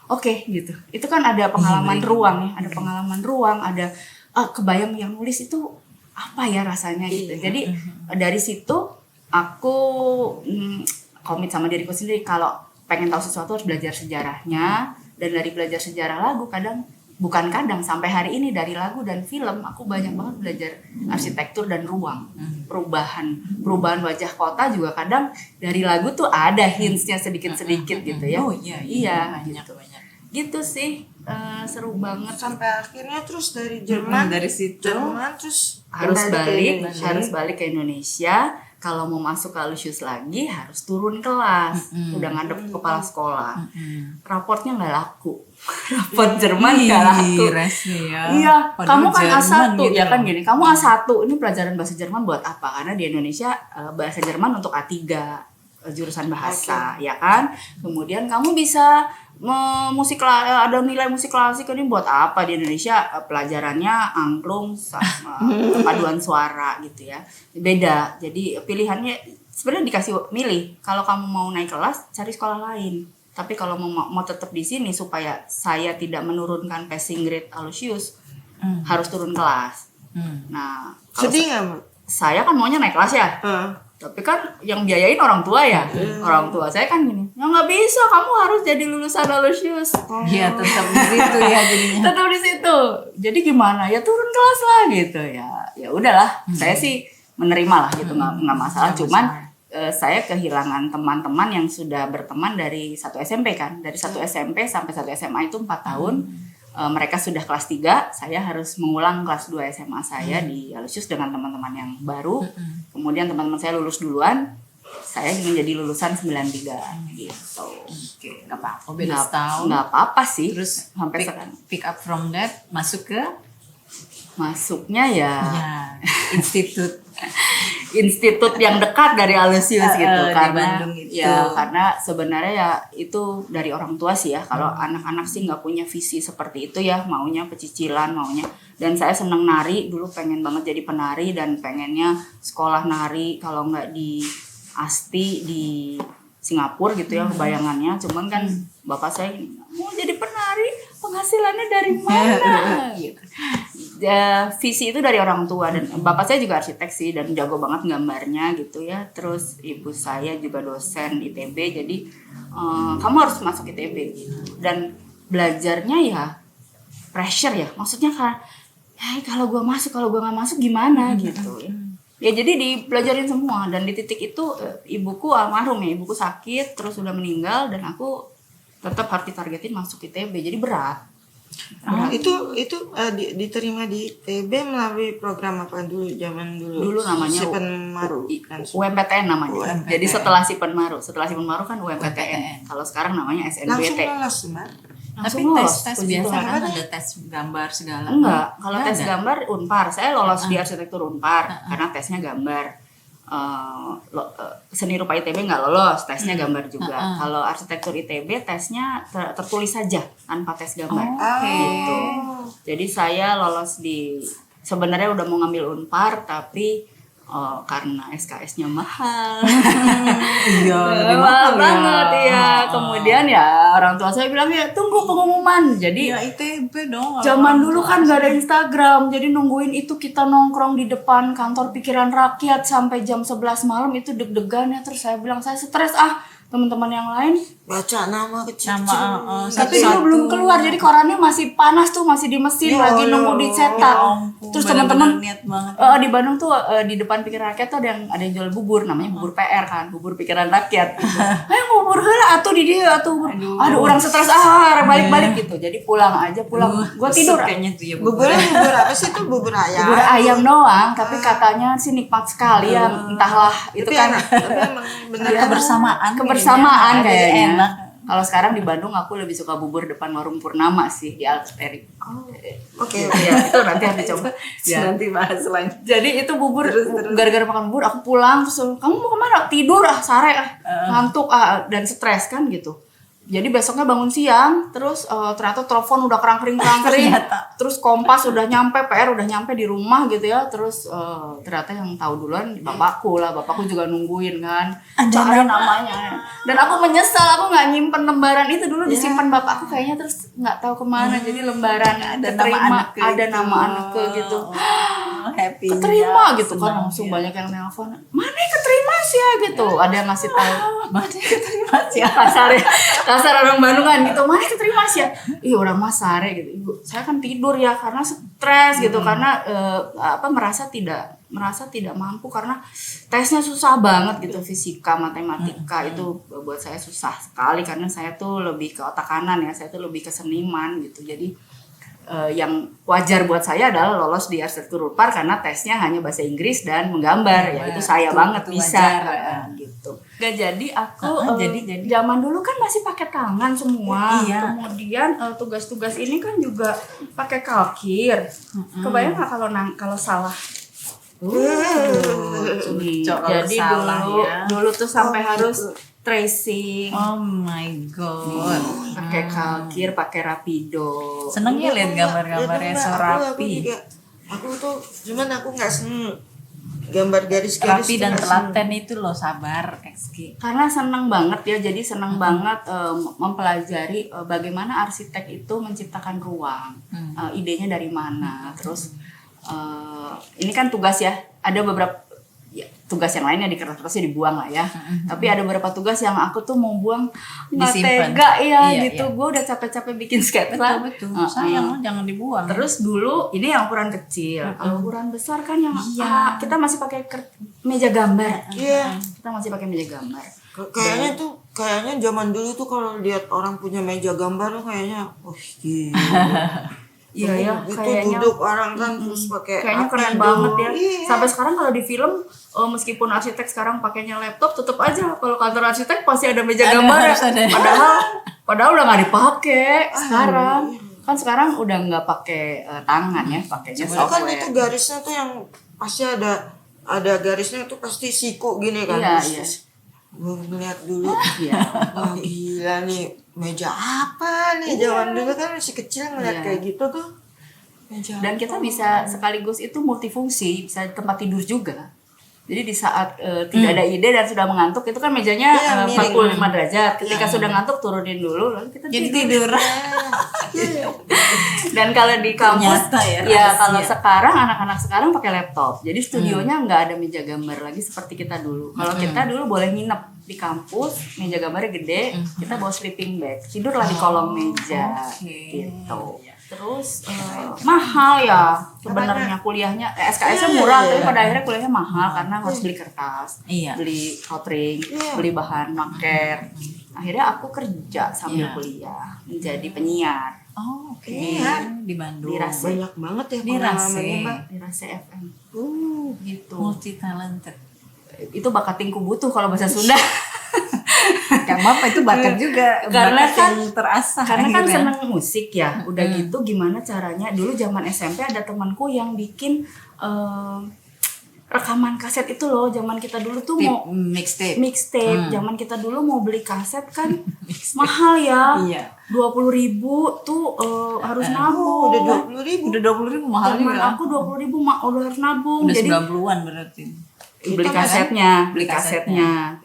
Oke gitu. Itu kan ada pengalaman ruang ya, ada pengalaman ruang, ada kebayang yang nulis itu apa ya rasanya gitu. Jadi dari situ aku komit sama diriku sendiri, kalau pengen tahu sesuatu harus belajar sejarahnya. Dan dari belajar sejarah lagu, sampai hari ini dari lagu dan film aku banyak banget belajar arsitektur dan ruang, perubahan wajah kota juga kadang dari lagu tuh ada hintsnya sedikit-sedikit gitu ya. Iya
banyak.
gitu sih. Seru banget.
Sampai akhirnya terus dari Jerman,
dari situ
Jerman terus
harus
kembali ke
balik
Indonesia.
harus balik ke Indonesia kalau mau masuk ke Alusius lagi harus turun kelas, udah ngadep kepala sekolah. Raportnya nggak laku, raport Jerman nggak laku. Iya, kamu kan A1
gitu
ya kan gini, kamu A1 ini pelajaran bahasa Jerman buat apa? Karena di Indonesia bahasa Jerman untuk A3 jurusan bahasa, ya kan. Kemudian kamu bisa ada nilai musik klasik ini buat apa di Indonesia? Pelajarannya angklung sama paduan suara gitu ya, beda. Jadi pilihannya sebenarnya dikasih milih, kalau kamu mau naik kelas cari sekolah lain, tapi kalau mau tetap di sini supaya saya tidak menurunkan passing grade Alusius, harus turun kelas. Nah,
Sedih nggak, Mbak?
saya kan maunya naik kelas ya, tapi kan yang biayain orang tua ya. Orang tua saya kan gini, ya nggak bisa, kamu harus jadi lulusan Alusius.
Iya, tetap di situ ya jadinya.
Tetap di situ. Jadi gimana? Ya turun kelas lah gitu ya. Ya udahlah, saya sih menerima lah gitu, nggak masalah. Cuman saya kehilangan teman-teman yang sudah berteman dari satu SMP kan, dari satu SMP sampai satu SMA itu 4 tahun. Mereka sudah kelas 3, saya harus mengulang kelas 2 SMA saya di Alusius dengan teman-teman yang baru. Kemudian teman-teman saya lulus duluan, saya ingin jadi lulusan 93 gitu.
Oke, nggak apa-apa, beda setahun.
Nggak apa-apa sih.
Terus
sampai sekarang
pick up from that, masuk ke
masuknya ya
institut
yang dekat dari Alusius gitu,
di
karena
Bandung itu.
ya karena sebenarnya ya itu dari orang tua sih ya. Kalau anak-anak sih nggak punya visi seperti itu ya, maunya pecicilan, maunya. Dan saya seneng nari, dulu pengen banget jadi penari dan pengennya sekolah nari, kalau nggak di Asti di Singapura gitu ya bayangannya. Cuman kan bapak saya gini, mau jadi penari penghasilannya dari mana gitu. Ya, visi itu dari orang tua, dan bapak saya juga arsitek sih dan jago banget gambarnya gitu ya. Terus ibu saya juga dosen ITB, jadi kamu harus masuk ITB gitu. Dan belajarnya ya pressure ya, maksudnya kan kalau gue nggak masuk gimana gitu ya. Ya jadi dipelajarin semua, dan di titik itu ibuku almarhum ya, ibuku sakit terus udah meninggal, dan aku tetap harus ditargetin masuk ITB, jadi berat.
Itu diterima di ITB melalui program apa dulu, zaman dulu?
Dulu namanya
Sipenmaru kan?
UMPTN namanya.
UMPTN.
Jadi setelah Sipenmaru kan UMPTN. Kalau sekarang namanya SNBT.
Langsung lolos, Mbak?
Tapi tes biasa kan ada tes gambar segala.
Enggak, kalau tes
ada.
gambar Unpar. Saya lolos di arsitektur Unpar karena tesnya gambar. Seni rupa ITB nggak lolos, tesnya gambar juga. Kalau arsitektur ITB tesnya tertulis saja tanpa tes gambar. Gitu. Jadi saya lolos sebenarnya udah mau ngambil Unpar, tapi karena SKS-nya mahal.
Iya, lebih
mahal
mahal
banget ya. Kemudian ya orang tua saya bilang ya tunggu pengumuman. Jadi
ya ITB dong.
zaman dulu kan gak ada Instagram, jadi nungguin itu kita nongkrong di depan kantor Pikiran Rakyat sampai jam 11 malam, itu deg-degan ya. Terus saya bilang saya stres teman-teman yang lain
Baca nama kecil.
tapi dulu belum keluar, jadi korannya masih panas tuh, masih di mesin, lagi nunggu dicetak. Terus teman-teman
niat banget.
di Bandung tuh di depan Pikiran Rakyat tuh ada yang jual bubur, namanya bubur PR kan, bubur Pikiran Rakyat. Ayo bubur heula atuh di dia atuh. Aduh orang stres balik-balik gitu. Jadi pulang. Gua tidur.
Kayaknya tuh ya.
Bubur apa sih tuh? Bubur ayam.
Bubur ayam doang, tapi katanya sih nikmat sekali ya, entahlah itu
Tapi
kan
enak. Tapi emang bener
kebersamaan
Jadi
kayaknya.
enak.
Kalau sekarang di Bandung aku lebih suka bubur depan warung Purnama sih, di Alsterik.
Oke.
Ya, itu nanti harus dicoba. Ya.
Nanti bahas lagi.
Jadi itu bubur, gara-gara makan bubur aku pulang terus kamu mau kemana? Tidur sare ngantuk dan stres kan gitu. Jadi besoknya bangun siang, terus ternyata telepon udah kerang-kering, terus Kompas udah nyampe, PR udah nyampe di rumah gitu ya. Terus ternyata yang tahu duluan bapakku juga nungguin kan, cari namanya. Dan aku menyesal, aku nggak nyimpen lembaran itu dulu, disimpan bapakku kayaknya, terus nggak tahu kemana. Jadi lembaran ada nama anakku gitu.
Happy
Keterima gitu kan, langsung banyak yang nelpon, mana yang keterima sih ya gitu, ada yang ngasih tahu
Mana keterima sih?
kasar orang Bandung kan gitu, mana yang keterima sih ya, orang Mas Sare gitu. Ibu saya kan tidur ya karena stres gitu, karena merasa tidak mampu karena tesnya susah banget gitu, fisika matematika itu buat saya susah sekali karena saya tuh lebih ke otak kanan ya, saya tuh lebih ke seniman gitu. Jadi yang wajar buat saya adalah lolos di arsitektur Unpar karena tesnya hanya bahasa Inggris dan menggambar. Ya itu saya banget
itu
bisa
wajar.
gitu. Gak jadi aku
jadi.
zaman dulu kan masih pakai tangan semua.
Iya.
Kemudian tugas-tugas ini kan juga pakai kalkir. Kebayang nggak kalau salah? Nih,
Cok,
jadi
salah
dulu
ya.
dulu tuh sampai harus tracing,
Oh my god.
pakai kalkir, pakai rapido.
Seneng ya lihat gambar-gambarnya so rapi.
Aku tuh cuman aku nggak seneng gambar garis-garis
Rapi
tuh
dan
nggak seneng.
telaten itu loh, sabar XG.
Karena senang banget ya, jadi senang banget mempelajari bagaimana arsitek itu menciptakan ruang, idenya dari mana. Terus ini kan tugas ya, ada beberapa ya, tugas yang lainnya di kertas-kertasnya dibuang lah ya. Tapi ada beberapa tugas yang aku tuh mau buang nggak
Disimpan.
tega ya
Iya,
gitu.
iya.
Gue udah capek-capek bikin sketsa.
Betul. Sayang, jangan dibuang.
Terus dulu ini yang ukuran kecil, kalau ukuran besar kan yang
Iya.
kita masih pakai meja gambar.
Iya.
Kita masih pakai meja gambar.
Kayaknya zaman dulu tuh kalau lihat orang punya meja gambar tuh kayaknya gila.
Iya ya,
Itu
kayaknya
duduk orang kan terus pakai
kayaknya
apa
keren
itu?
banget ya.
Iya.
Sampai sekarang kalau di film meskipun arsitek sekarang pakainya laptop, tetap aja kalau kantor arsitek pasti ada meja gambar ya.
harus ada.
Padahal udah nggak dipakai sekarang. Kan sekarang udah nggak pakai tangan ya, pakainya
Itu kan
software.
itu garisnya tuh yang pasti ada garisnya tuh pasti siku gini kan.
Iya,
Terus
iya.
Gue ngeliat dulu,
Iya.
wah gila nih meja apa nih zaman dulu kan masih kecil ngeliat
Iya.
kayak gitu tuh. Meja
Dan kita bisa sekaligus itu multifungsi, bisa tempat tidur juga. Jadi di saat tidak ada ide dan sudah mengantuk, itu kan mejanya
Iya, miring.
45 derajat. Ketika sudah ngantuk turunin dulu, lalu kita
Jadi
tidur.
tidur.
Dan kalau di kampus,
Ternyata ya,
ya
rahasia.
kalau sekarang anak-anak sekarang pakai laptop. Jadi studionya nggak ada meja gambar lagi seperti kita dulu. Kalau kita dulu boleh nginep di kampus, meja gambarnya gede, kita bawa sleeping bag, tidurlah di kolong meja, gitu. Terus mahal ya sebenarnya kuliahnya, SKS-nya murah, tapi pada akhirnya kuliahnya mahal karena harus beli kertas,
Iya.
beli outring, beli bahan maker. Akhirnya aku kerja sambil
Iya.
kuliah menjadi penyiar.
Oh, oke.
Iya.
Di Bandung.
Di Rase.
banyak banget ya
Di Rase.
pengalamannya, Mbak.
Di Rase FM. Gitu.
Multi talented.
Itu bakat tingku butuh kalau bahasa Sunda.
Gak apa-apa, itu bakat juga.
Karena
Bakat
kan-
yang terasah.
Karena kan
akhirnya.
seneng musik ya. Udah gitu gimana caranya? Dulu zaman SMP ada temanku yang bikin rekaman kaset itu loh. Zaman kita dulu tuh mau
mixtape.
mixtape. Zaman kita dulu mau beli kaset kan mahal ya.
Iya.
20.000 tuh harus nabung.
Udah 20.000.
Udah 20.000 mahal
Zaman
juga.
aku 20.000 udah harus nabung.
Udah
Jadi
90-an berarti.
beli kasetnya,
Beli kasetnya.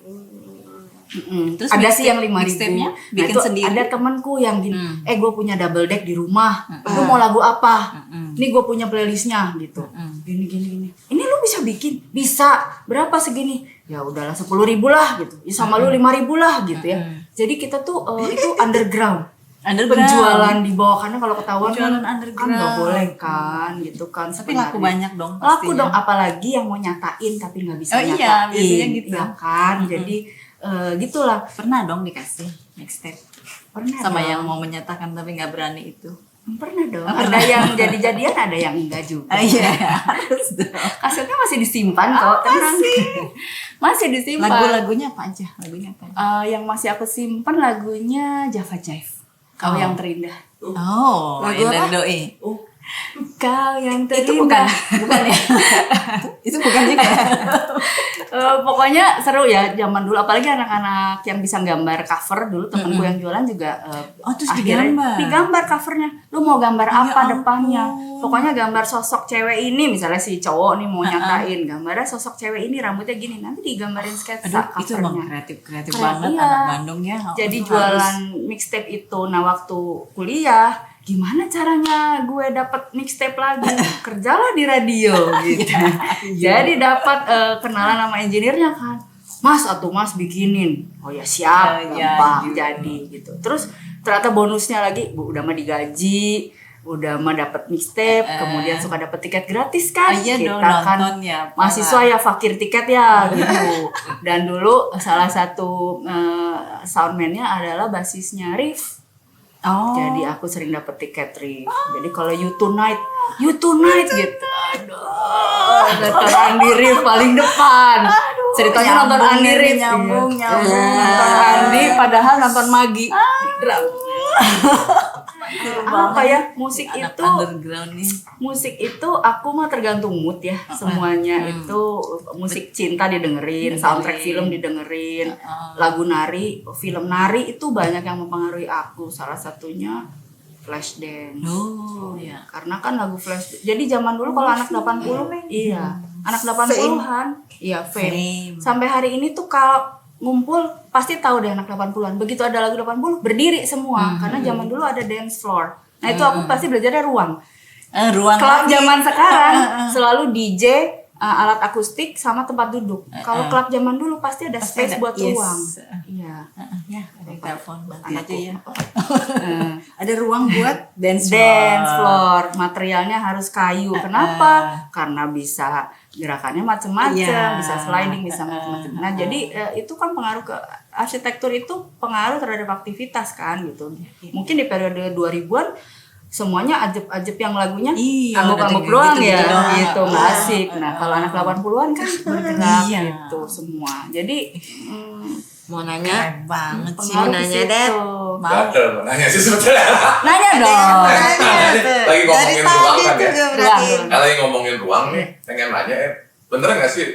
Terus
Terus
ada sih yang 5.000.
mixtape-nya bikin
itu
sendiri?
ada temanku yang gini, gue punya double deck di rumah, lu mau lagu apa? Nih gue punya playlistnya gitu. Gini. Ini lu bisa bikin? Bisa. Berapa segini? Ya udahlah 10.000 lah gitu. Ya sama lu 5.000 lah gitu ya. Jadi kita tuh itu underground. Penjualan di bawah, karena kalau ketahuan
Penjualan
kan
underground.
nggak boleh kan gitu kan.
Tapi laku
sebenarnya.
banyak dong
Laku
pastinya.
dong, apalagi yang mau nyatain tapi nggak bisa
Oh iya,
nyatain.
biasanya gitu.
Ya kan. Jadi gitulah.
Pernah dong dikasih mixtape.
Pernah
Sama
dong.
yang mau menyatakan tapi nggak berani itu.
Pernah dong. Ada yang jadi-jadian, ada yang enggak juga.
Iya, harus dong.
Kasetnya masih disimpan kok, tenang. Masih disimpan.
Lagu-lagunya apa aja? Lagunya apa?
Yang masih aku simpan lagunya Java Jive. Kau
Oh.
yang terindah.
Oh,
Lagu
yang dari
apa?
Doi.
Kau yang terindah.
Itu bukan ya? Itu bukan juga.
Pokoknya seru ya zaman dulu, apalagi anak-anak yang bisa gambar cover. Dulu temenku yang jualan juga
Oh, terus
akhirnya
digambar?
digambar covernya. Lu mau gambar apa
ampun.
depannya? Pokoknya gambar sosok cewek ini, misalnya si cowok nih mau nyatain gambarnya sosok cewek ini, rambutnya gini, nanti digambarin sketsa
Aduh, itu emang
covernya.
kreatif
Keren,
banget
iya.
anak Bandung ya.
Jadi
Itu
jualan
harus-
mixtape itu. Nah waktu kuliah, gimana caranya gue dapet mixtape lagi? Kerjalah di radio gitu. Jadi dapat kenalan sama engineer-nya kan. Mas bikinin. Oh ya siap,
Ya,
gampang
ya,
jadi gitu. Terus ternyata bonusnya lagi, Bu, udah mah digaji, udah mah dapet mixtape, kemudian suka dapet tiket gratis kan.
Oh iya
Kita
dong,
kan
nonton ya,
mahasiswa ya fakir tiket ya gitu. Dan dulu salah satu soundman-nya adalah basisnya Rif.
Oh.
Jadi aku sering dapet tiket Rif. Jadi kalau you tonight gitu. Aduh, nonton Andi Rif paling depan. Ceritanya nonton Andi Rif.
nyambung.
Nonton Andi padahal nonton Magi. Apa ya, musik
Anak
itu
underground nih.
musik itu aku mah tergantung mood ya. Semuanya itu musik cinta didengerin, soundtrack film didengerin, lagu nari, film nari itu banyak yang mempengaruhi aku. Salah satunya Flashdance.
Oh ya.
Karena kan lagu Flash. Jadi zaman dulu kalau anak 80, iya. Anak 80-an, iya, Fame. Sampai hari ini tuh kalau ngumpul pasti tahu deh anak 80-an. Begitu ada lagu 80 berdiri semua karena zaman dulu ada dance floor. Nah, itu aku pasti belajarnya ruang.
Ruang
Klub
lagi.
zaman sekarang selalu DJ, alat akustik sama tempat duduk. Kalau klub zaman dulu pasti ada space
ada,
buat
yes.
ruang. Iya.
Ya, ada telepon nanti aja
Anakku.
ya. Ada ruang buat dance
Dance floor, materialnya harus kayu. Kenapa? Karena bisa gerakannya macam-macam,
Iya.
bisa sliding, bisa macam-macam. Nah, jadi itu kan pengaruh ke arsitektur, itu pengaruh terhadap aktivitas kan gitu. Mungkin di periode 2000-an semuanya ajeb-ajeb yang lagunya
Iya,
angguk-angguk
udah
doang
gitu-gitu
ya,
doang.
gitu nggak asik. Nah, kalau anak 80-an kan bergerak
Iya.
gitu semua. Jadi
Mau nanya?
Keren banget sih.
Mau
pengaruh
nanya,
ke
Dad?
situ.
Gatel mau nanya sih sebetulnya.
Nanya dong.
Lagi ngomongin ruang kan ya.
juga berarti.
Kalau lagi ngomongin ruang nih, pengen nanya bener nggak sih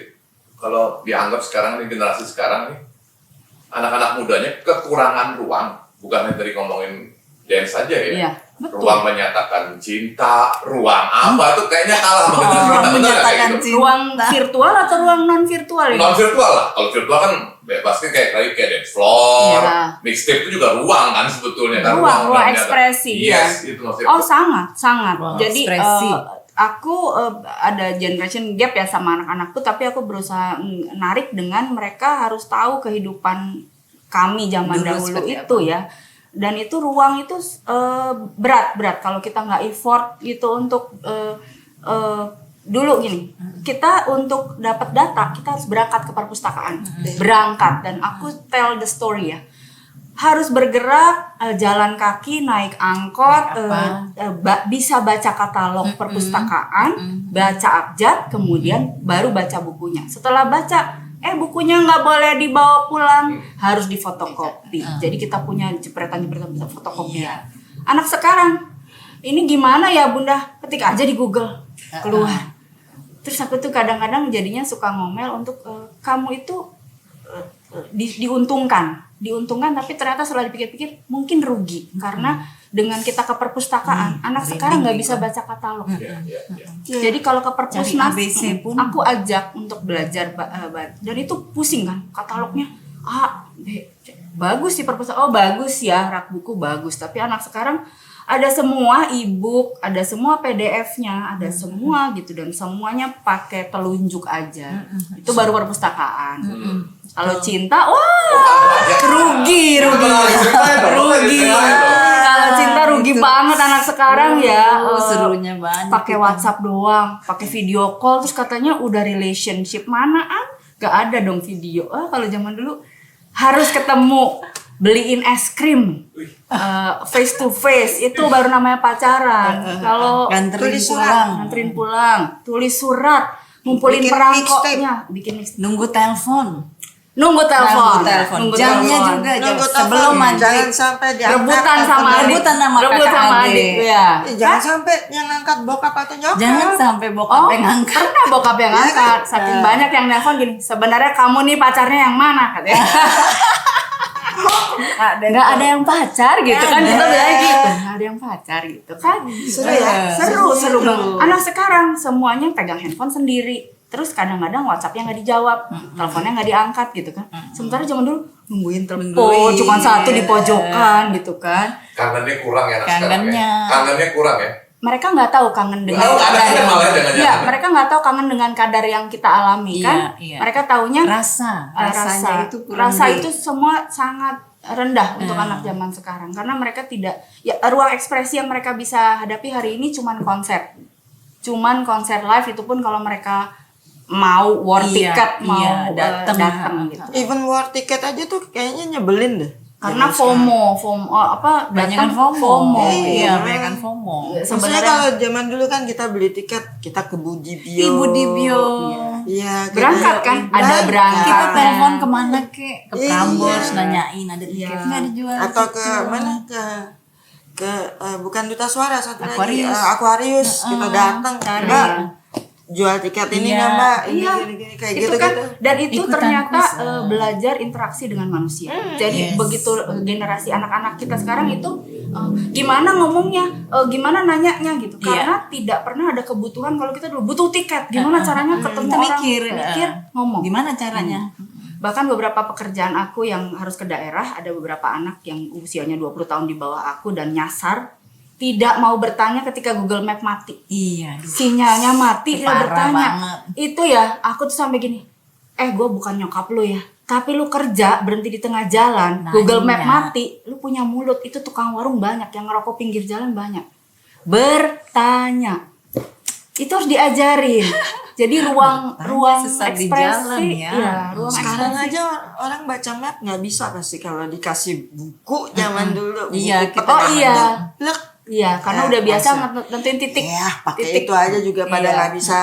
kalau dianggap sekarang nih, generasi sekarang nih, anak-anak mudanya kekurangan ruang, bukan hanya dari ngomongin dance saja ya.
Iya, betul.
Ruang menyatakan cinta, ruang apa itu kayaknya kalah sama generasi kita, bener nggak kayak
menyatakan
gitu?
cinta.
Ruang virtual atau ruang non virtual ya?
Non virtual lah, kalau virtual kan bebas kan kayak dance floor,
Iya.
mixtape itu juga ruang kan sebetulnya kan.
Ruang
menyatakan-
ekspresi, ya.
Yes, itu maksudnya.
Oh, sangat.
Ruang
Jadi
ekspresi.
aku ada generation gap ya sama anak-anakku, tapi aku berusaha narik dengan mereka harus tahu kehidupan kami zaman
Dulu
dahulu
seperti
itu ya. Dan itu ruang itu berat kalau kita nggak effort gitu untuk dulu gini, kita untuk dapat data kita harus berangkat ke perpustakaan, berangkat, dan aku tell the story ya, harus bergerak, jalan kaki, naik angkot, bisa baca katalog perpustakaan, baca abjad, kemudian baru baca bukunya. Setelah baca, bukunya nggak boleh dibawa pulang, harus difotokopi. Jadi kita punya jepretan-jepretan bisa fotokopi. Anak sekarang ini gimana ya Bunda? Ketik aja di Google, keluar. Terus aku tuh kadang-kadang jadinya suka ngomel untuk kamu itu diuntungkan, tapi ternyata setelah dipikir-pikir mungkin rugi karena dengan kita ke perpustakaan, anak sekarang nggak bisa baca katalog. Jadi kalau ke perpusnas,
ABC pun.
aku ajak untuk belajar dan itu pusing kan katalognya A, B, C. Bagus sih perpustakaan, oh bagus ya, rak buku bagus, tapi anak sekarang ada semua e-book, ada semua PDF-nya, ada semua gitu, dan semuanya pakai telunjuk aja. Itu baru perpustakaan. Kalau cinta, rugi. Kalau cinta rugi banget anak sekarang ya.
Serunya banyak.
Pakai WhatsApp doang, pakai video call, terus katanya udah relationship, mana gak ada dong video. Kalau zaman dulu harus ketemu, beliin es krim, face to face, itu baru namanya pacaran. Kalau nganterin pulang, tulis surat, ngumpulin
Bikin
perangkoknya, bikin mixtape.
Nunggu telepon.
Nunggu telepon.
Jamnya juga
Nunggu
sebelum
telepon,
maghrib.
jangan sampai diangkat.
Rebutan sama adik.
Rebutan sama
Rebut
kakak
sama
adik.
adik, ya.
Jangan sampai yang angkat bokap atau nyokap.
Jangan sampai bokap yang ngangkat.
Pernah bokap yang angkat. Saking banyak yang nelpon gini, sebenarnya kamu nih pacarnya yang mana? Katanya. Nggak ada yang pacar gitu kan, kita bilangnya gitu. Nggak ada yang pacar gitu kan.
Seru ya?
Seru banget. Anak sekarang semuanya pegang handphone sendiri. Terus kadang-kadang WhatsApp-nya nggak dijawab, teleponnya nggak diangkat gitu kan. Sementara zaman dulu nungguin telepon, cuma satu di pojokan gitu kan.
Kangennya kurang ya anak sekarang
Kangennya.
ya. Kangennya kurang ya.
Mereka nggak tahu kangen dengan
Oh, ada
kadar
malah jangan-jangan.
Iya, mereka nggak tahu kangen dengan kadar yang kita alami
Iya,
kan.
iya.
Mereka taunya
Rasanya itu kurang
rasa itu semua sangat rendah untuk anak zaman sekarang, karena mereka tidak, ya ruang ekspresi yang mereka bisa hadapi hari ini cuman konser live, itu pun kalau mereka mau war ticket, mau datang gitu.
Even war ticket aja tuh kayaknya nyebelin deh.
Karena FOMO apa
Banyakan
datang
FOMO.
Iya.
Iya, banyakan FOMO.
Sebenarnya
Sebenarnya
kalau zaman dulu kan kita beli tiket, kita ke Budibio.
Ibu Dibio.
Iya,
berangkat kan, ada berangkat.
Kita telepon kemana kek? Ke
Iya.
Prambors nanyain ada tiket
Iya.
nggak dijual.
atau ke mana ke bukan Duta Suara, satu lagi
Aquarius.
Aquarius. Kita datang
cari.
Mbak, jual tiket ini
Iya.
nggak Mbak, ini
Iya.
gini kayak
Itu
gitu
kan
gitu.
dan itu
Ikutan
ternyata
kuis,
belajar interaksi dengan manusia. Jadi
yes.
begitu generasi anak-anak kita sekarang itu gimana ngomongnya, gimana nanyanya gitu.
Iya.
Karena tidak pernah ada kebutuhan kalau kita dulu butuh tiket, gimana caranya ketemu
Kita
orang,
mikir,
ngomong.
Gimana caranya?
Bahkan beberapa pekerjaan aku yang harus ke daerah, ada beberapa anak yang usianya 20 tahun di bawah aku dan nyasar, tidak mau bertanya ketika Google Map mati.
Iya.
Sinyalnya mati, dia
Parah
bertanya.
banget.
Itu ya, aku tuh sampai gini, gue bukan nyokap lu ya, tapi lu kerja berhenti di tengah jalan,
Nah,
Google Map
iya.
mati, lu punya mulut, itu tukang warung banyak, yang ngerokok pinggir jalan banyak. Bertanya. Itu harus diajarin. Jadi ruang
sesat di
ekspresi,
jalan ya.
iya, ruang
Sekarang
ekspresi.
aja orang baca map nggak bisa pasti kalau dikasih buku zaman dulu.
Iya,
buku
kita
Oh
peta
iya.
zaman. Lek.
Iya, karena
Ya,
udah biasa
masa.
nentuin titik.
Ya, pakai
Titik.
itu aja juga pada
Iya.
nggak bisa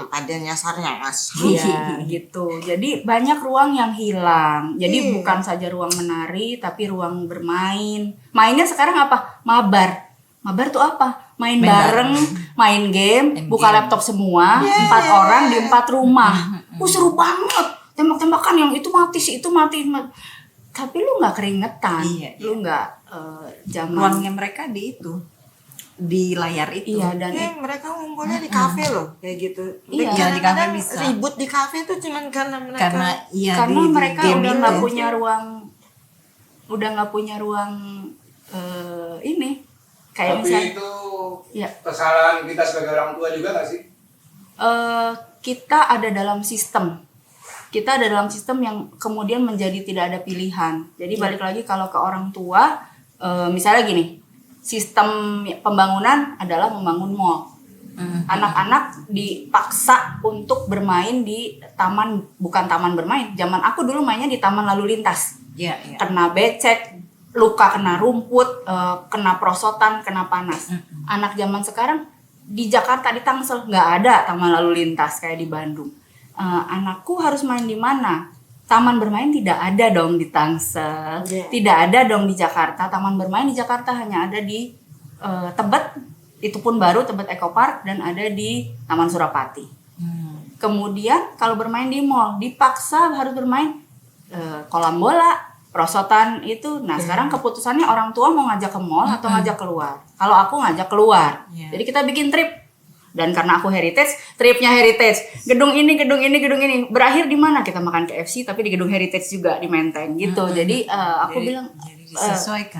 ada nyasarnya mas.
Iya, gitu. Jadi banyak ruang yang hilang. Jadi
Iya.
bukan saja ruang menari, tapi ruang bermain. Mainnya sekarang apa? Mabar. Mabar tuh apa? Main bareng, main game, buka laptop semua, 4 orang di 4 rumah. Seru banget. Tembak-tembakan yang itu mati sih, itu mati. Tapi lu nggak keringetan,
Iya,
lu nggak zaman.
Ruangnya mereka di itu. Di layar itu.
Iya, dan
Mereka ngumpulnya di kafe loh kayak gitu.
Iya,
Kadang-kadang
di kafe bisa.
Ribut di kafe itu cuman karena mereka.
Karena iya
karena
di
mereka
game
udah
itu.
nggak punya ruang, ini kayak
Tapi
misalnya
itu
ya.
kesalahan kita sebagai orang tua juga nggak sih?
Kita ada dalam sistem. Kita ada dalam sistem yang kemudian menjadi tidak ada pilihan. Jadi balik lagi kalau ke orang tua, misalnya gini, sistem pembangunan adalah membangun mall. Anak-anak dipaksa untuk bermain di taman, bukan taman bermain. Zaman aku dulu mainnya di taman lalu lintas.
Iya, iya.
Kena becek, luka kena rumput, kena prosotan, kena panas. Anak zaman sekarang di Jakarta, di Tangsel nggak ada taman lalu lintas kayak di Bandung. Anakku harus main di mana? Taman bermain tidak ada dong di Tangsel, tidak ada dong di Jakarta. Taman bermain di Jakarta hanya ada di Tebet, itu pun baru Tebet Eco Park, dan ada di Taman Surapati. Kemudian kalau bermain di mall dipaksa harus bermain kolam bola, prosotan itu. Nah sekarang keputusannya orang tua mau ngajak ke mall atau ngajak keluar. Kalau aku ngajak keluar, jadi kita bikin trip. Dan karena aku heritage, tripnya heritage. Gedung ini, gedung ini, gedung ini. Berakhir di mana? Kita makan KFC tapi di gedung heritage juga di Menteng gitu. Jadi aku bilang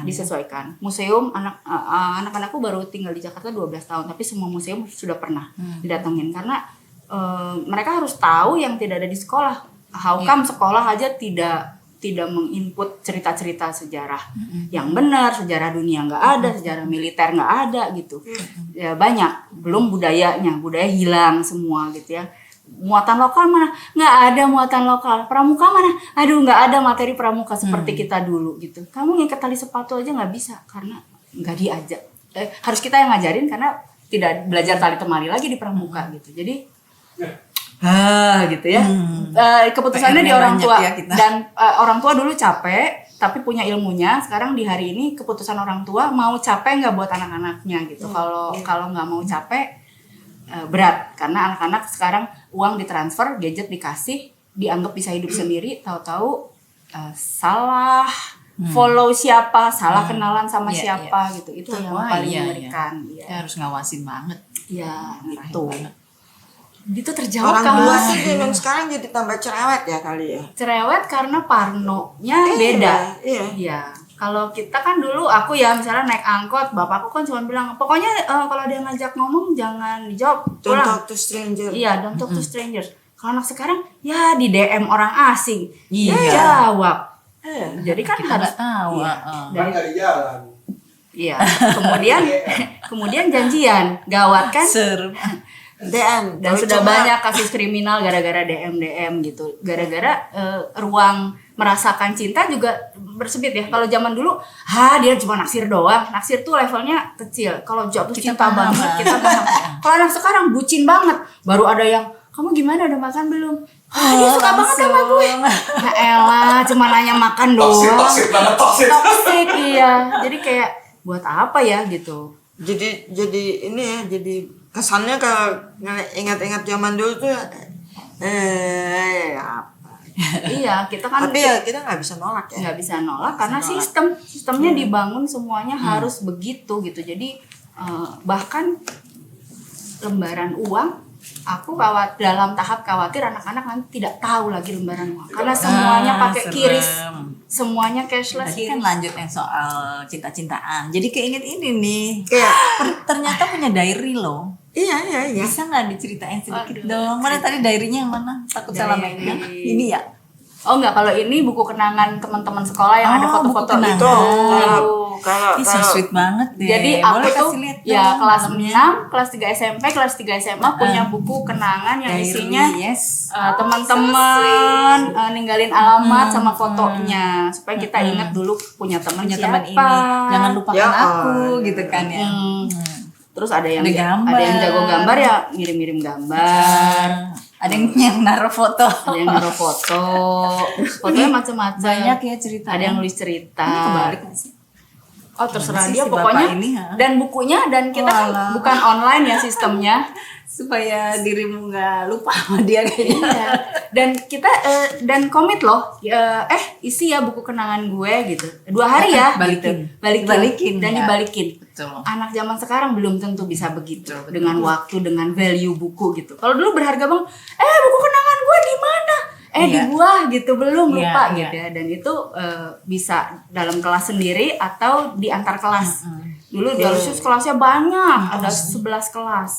disesuaikan. Museum anak-anakku baru tinggal di Jakarta 12 tahun, tapi semua museum sudah pernah didatengin karena mereka harus tahu yang tidak ada di sekolah. How come sekolah aja tidak menginput cerita-cerita sejarah yang benar, sejarah dunia nggak ada, sejarah militer nggak ada gitu. Ya banyak, belum budaya hilang semua gitu ya. Muatan lokal mana? Nggak ada muatan lokal. Pramuka mana? Aduh nggak ada materi pramuka seperti kita dulu gitu. Kamu ngikat tali sepatu aja nggak bisa karena nggak diajak. Harus kita yang ngajarin karena tidak belajar tali temali lagi di pramuka gitu. Jadi gitu ya. Keputusannya di orang tua
ya kita.
dan orang tua dulu capek tapi punya ilmunya. Sekarang di hari ini keputusan orang tua mau capek nggak buat anak-anaknya gitu. Kalau nggak mau capek berat karena anak-anak sekarang uang ditransfer, gadget dikasih, dianggap bisa hidup sendiri, tahu-tahu salah follow siapa, salah kenalan sama
Iya,
siapa gitu. Itu yang
Wah,
paling
iya,
mengerikan.
Kita
Ya.
harus ngawasin banget.
Ya,
Marahin
gitu.
banget.
Itu terjauh
Orang
kan
tua
Mas?
sih zaman sekarang jadi tambah cerewet ya kali ya.
Cerewet karena parnonya beda. Iya. Kalau kita kan dulu aku ya misalnya naik angkot, bapakku kan cuma bilang pokoknya kalau dia ngajak ngomong jangan dijawab,
Don't
pulang.
talk to stranger.
Iya, don't talk to strangers. Kalau anak sekarang ya di DM orang asing,
Iya.
jawab. Jadi kan
Kita
harus
nggak tahu.
Iya.
Kan nggak di jalan.
Iya. Kemudian janjian, gawat kan?
Serem.
Dan sudah banyak kasus kriminal gara-gara DM gitu, gara-gara ruang merasakan cinta juga bersebit ya. Kalau zaman dulu, dia cuma naksir doang. Naksir tuh levelnya kecil. Kalau jatuh cinta
paham,
banget, kita paham. Kalau anak sekarang bucin banget. Baru ada yang, kamu gimana, udah makan belum? Dia suka banget sama gue. Ya elah, cuma nanya makan doang.
Toxic banget, toxic.
Toxic, iya. Jadi kayak buat apa ya gitu.
Jadi ini ya, jadi kesannya kalau ingat-ingat zaman dulu tuh apa?
Iya, kita kan
Tapi ya kita nggak bisa nolak ya.
nggak bisa nolak karena sistemnya dibangun semuanya harus begitu gitu. Jadi bahkan lembaran uang, aku dalam tahap khawatir anak-anak nanti tidak tahu lagi lembaran uang karena semuanya pakai QRIS, semuanya cashless.
Tadi kan lanjut yang soal cinta-cintaan. Jadi keinget ini nih.
Kayak
Ternyata punya diary loh.
iya.
Bisa nggak diceritain sedikit dong? Mana tadi diary-nya yang mana? Takut salah mainnya. Ini ya.
Oh enggak, kalau ini buku kenangan teman-teman sekolah yang ada
Oh,
foto-foto
buku
itu.
kenangan.
Kalau
Ih, so sweet banget deh.
Jadi aku
Boleh
tuh
kasih lihat
ya
dong
kelas
dalamnya.
6, kelas 3 SMP, kelas 3 SMA punya buku kenangan yang
Diary,
isinya
yes.
teman-teman ninggalin alamat sama fotonya supaya kita ingat dulu punya teman
Punya
siapa.
teman ini. Jangan lupakan
Ya,
aku gitu kan ya.
Terus ada yang
Ada gambar.
jago gambar ya ngirim-ngirim gambar.
Ada yang naruh foto.
Ada yang naruh foto. Fotonya macam-macam.
Banyak ya cerita.
Ada yang nulis cerita.
Ini kebalik nggak sih?
Oh terserah
Gimana sih
dia
si
pokoknya.
bapak ini, ha?
Dan bukunya dan kita kan
Walah.
bukan online ya sistemnya.
Supaya dirimu nggak lupa sama dia kayaknya.
Iya. Dan kita dan komit loh. Isi ya buku kenangan gue gitu. 2 hari ya.
Balikin.
Gitu. Balikin.
Dibalikin,
Dan
ya.
dibalikin.
Betul.
Anak zaman sekarang belum tentu bisa begitu dengan waktu, dengan value buku gitu. Kalau dulu berharga banget. Buku kenangan gue di mana? Di
Iya.
gua gitu belum
Iya,
lupa
iya.
gitu ya. Dan itu bisa dalam kelas sendiri atau di antar kelas. Dulu di Alusius kelasnya banyak, ada 11 kelas.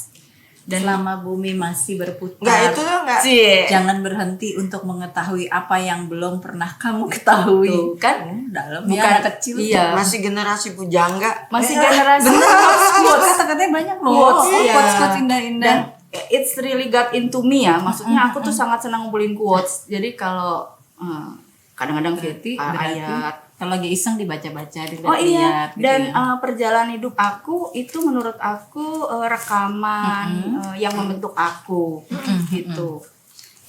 Dan selama bumi masih berputar,
nggak itu tuh nggak.
jangan berhenti untuk mengetahui apa yang belum pernah kamu ketahui.
Tuh, kan?
Dalam
Bukan
ya, anak kecil.
iya.
Masih generasi pujangga.
Masih generasi
Kata-katanya banyak loh.
quotes, iya.
Quotes indah-indah.
Dan it's really got into me ya. Maksudnya aku tuh sangat senang ngumpulin quotes. Jadi kalau kadang-kadang
Berarti
ayat.
kalau lagi iseng dibaca-baca, dilihat-lihat.
Oh iya.
gitu
Dan
ya.
perjalanan hidup aku itu menurut aku rekaman yang membentuk aku gitu.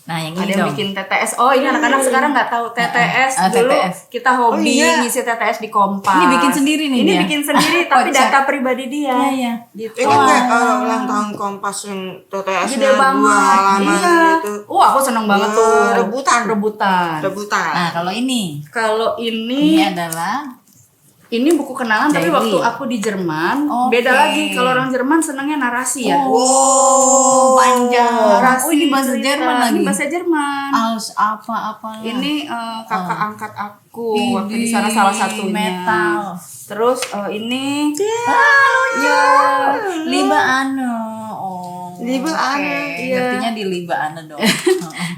Nah yang
Ada
ini
yang
dong.
bikin TTS. Oh ini anak-anak sekarang nggak tahu TTS. Dulu
TTS.
kita hobi
Oh, iya.
ngisi TTS di Kompas.
Ini bikin sendiri nih
Ini
dia?
bikin sendiri tapi
Kocak.
data pribadi dia.
Iya, iya.
Gitu.
Ingat nggak kalau ulang tahun Kompas yang
Gede
TTS-nya 2
banget.
halaman
Iya.
gitu.
Aku seneng banget tuh.
Rebutan.
Rebutan.
Nah kalau ini
Kalau ini
adalah
ini buku kenangan tapi
Diary.
waktu aku di Jerman
Oke.
beda lagi. Kalau orang Jerman senangnya narasi ya.
Oh, panjang.
Narasi,
Oh, ini bahasa
cerita.
Jerman lagi.
Ini bahasa Jerman.
Aus apa-apa.
Ini kakak angkat aku waktu di sana salah satunya.
Metal.
Terus ini
Ya, Liba Ano. Oh.
Liba
oke.
Ano,
iya.
Ngertinya di Liba Ano dong.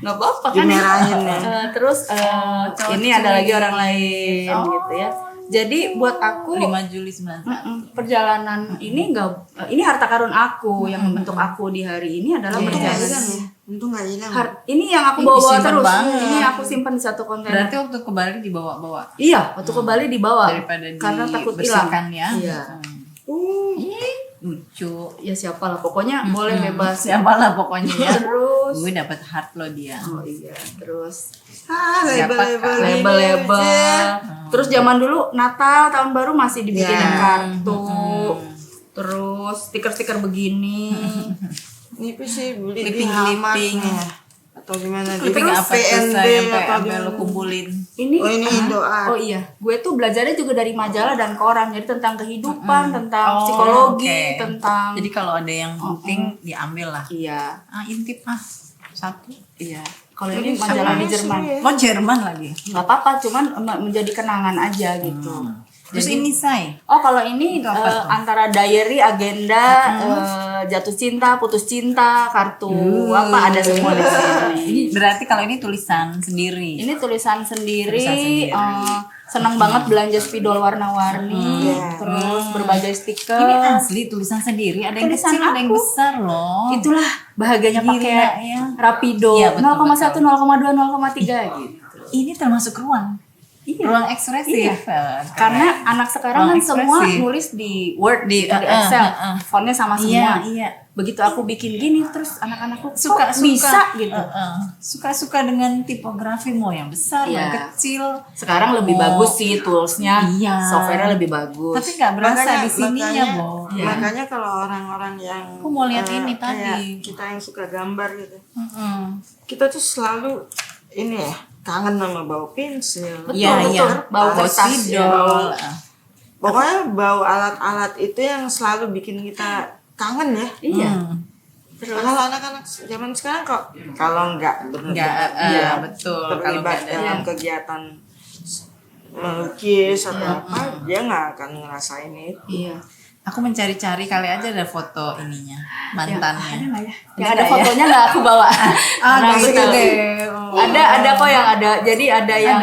nggak apa-apa kan?
Dimerahin ya.
Terus
cocok.
ini ada lagi orang lain
Oh.
gitu ya. Jadi buat aku
5 Juli 91.
perjalanan ini ini harta karun aku yang membentuk aku di hari ini adalah
Yes.
perjalanan.
Untung nggak hilang.
Ini yang aku
Ini
bawa
disimpan
terus.
banget.
Ini aku simpan di satu kontainer.
Berarti waktu ke Bali dibawa-bawa
Iya, waktu ke Bali dibawa
daripada
karena takut hilang.
dibersihkan ya.
Iya.
Ih, lucu.
Ya siapalah, pokoknya boleh bebas.
Siapalah pokoknya ya.
Terus
Gue dapat heart lo dia.
oh iya, terus
Label-label ini
label-label.
aja.
Terus zaman dulu Natal, tahun baru masih dibikinin
Ya.
kartu. Terus stiker-stiker begini.
Ini apa sih beli di
Clipping-clipping.
Halaman ya? Atau gimana?
Clipping
Terus
apa tuh
PNB
sampai
atau
sampai
gimana?
lo kumpulin.
Ini
Oh, ini Indoart.
Oh iya, gue tuh belajarnya juga dari majalah dan koran. Jadi tentang kehidupan, tentang
Oh,
psikologi,
oke.
tentang
Jadi kalau ada yang penting diambil lah.
iya,
Intip satu.
iya. Kalau ini majalah di Jerman.
Oh Jerman lagi.
Nggak apa-apa, cuman menjadi kenangan aja gitu.
Terus ini say.
Oh kalau ini antara diary, agenda, jatuh cinta, putus cinta, kartu apa ada semua di sini.
Ini berarti kalau ini tulisan sendiri.
Ini tulisan sendiri,
Tulisan sendiri.
senang banget belanja spidol warna-warni,
Iya.
terus berbagai stiker.
Ini asli tulisan sendiri, ada yang
Tulisan
kecil, ada yang
aku.
besar loh.
Itulah bahagianya
Gila,
pakai
ya.
Rapido
Iya, betul,
0,1, 0,2, 0,3 gitu.
Ini termasuk ruang.
Iya.
Ruang ekspresif.
Karena anak sekarang
Ruang
kan semua
ekspresif.
nulis di Word,
Di-
di Excel, fontnya sama semua.
Iya.
Begitu aku bikin gini, terus anak-anakku
Suka
kok bisa gitu.
Suka-suka dengan tipografi, mau yang besar, mau yang
Iya.
kecil.
Sekarang lebih bagus sih toolsnya,
Iya.
softwarenya lebih bagus.
Tapi nggak berasa di sininya, Bo.
Makanya kalau orang-orang yang
Aku mau lihat ini
kayak
tadi.
kita yang suka gambar gitu,
Mm-mm.
kita tuh selalu ini ya kangen sama bau pensil.
Betul,
Iya,
betul.
iya.
Bau kertas,
spidol.
Pokoknya bau alat-alat itu yang selalu bikin kita kangen ya.
Iya.
Kalau anak-anak zaman sekarang kok kalau nggak
Nggak,
iya,
betul. Kalau
terlibat
nggak ada.
dalam kegiatan melukis atau apa, dia nggak akan ngerasain itu.
Iya.
Aku mencari-cari kali aja ada foto ininya, mantannya.
Ada nggak ya? Yang ada fotonya nggak aku bawa. Karena aku
gitu
tahu.
deh.
Ada kok yang ada. Jadi ada yang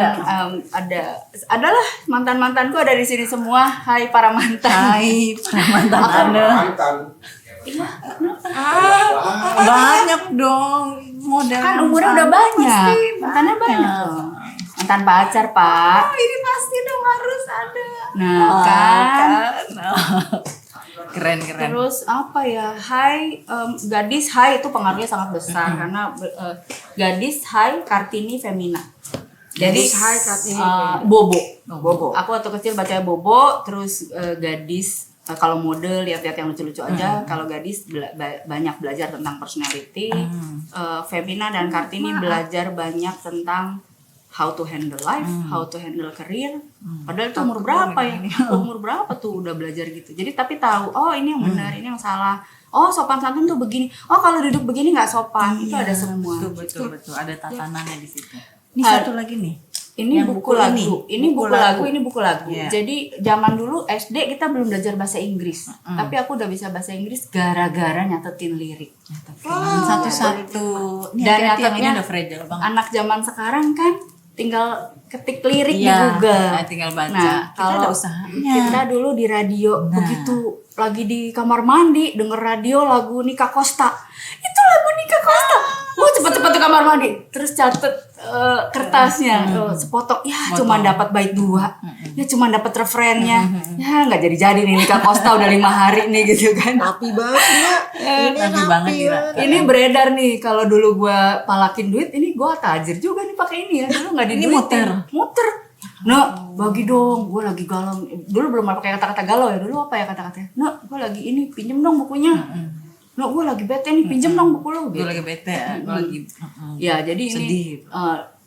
adalah mantan-mantanku ada di sini semua. Hai para mantan.
Hai, para mantan Anda.
Mantan.
Banyak dong model.
Kan
yang
umurnya udah
sama.
banyak.
Pasti
Mantannya banyak loh. Mantan pacar, Pak.
Oh, ini pasti dong harus ada.
Nah, kan.
Keren.
Terus apa ya? Hai gadis, hai itu pengaruhnya sangat besar karena gadis, hai Kartini Femina. Jadi
Gadis, hai, Kartini
Bobo.
Bobo.
Aku waktu kecil baca Bobo, terus gadis kalau mode lihat-lihat yang lucu-lucu aja. Kalau gadis banyak belajar tentang personality. Femina dan Kartini belajar banyak tentang how to handle life, how to handle career. Padahal itu umur berapa ya? Umur berapa tuh udah belajar gitu. Jadi tapi tahu, oh ini yang benar, ini yang salah. Oh sopan santun tuh begini. Oh kalau duduk begini nggak sopan. Itu ada semua.
Betul. Ada tatanannya di situ. Ini
Ah,
satu lagi nih.
Ini
Yang
buku lagu. Ini buku lagu, ini buku lagu.
Iya.
Jadi zaman dulu SD kita belum belajar bahasa Inggris. Tapi aku udah bisa bahasa Inggris gara-gara nyatetin lirik.
Satu-satu. Ini
Dan
hati-hati yang ini
nyatanya
udah fragile banget.
anak zaman sekarang kan tinggal ketik lirik di
Iya,
Google.
tinggal baca.
Nah,
Kita
kalau
ada usahanya.
kita dulu di radio begitu lagi di kamar mandi denger radio lagu Nika Costa. Itu lagu Nika Costa. Wah, cepet-cepet ke kamar mandi. Terus catet kertasnya, sepotong. Ya, cuma dapat bait 2. Ya cuma dapat referennya. Ya nggak jadi-jadi nih Nika Costa udah 5 hari nih gitu kan.
Rapi banget Mbak. Ini
rapi banget, Ira.
Ini beredar nih kalau dulu gua palakin duit, ini gua tajir juga nih pakai ini ya. Dulu nggak
Ini
diduitin.
muter.
Nah, bagi dong, gue lagi galau. Dulu belum pakai kata-kata galau ya. Dulu apa ya kata-katanya? Nah, gue lagi ini, pinjem dong bukunya. Nah, gue lagi bete nih, pinjem dong buku lo.
Gue lagi bete, gue lagi
Ya, jadi ini.
sedih.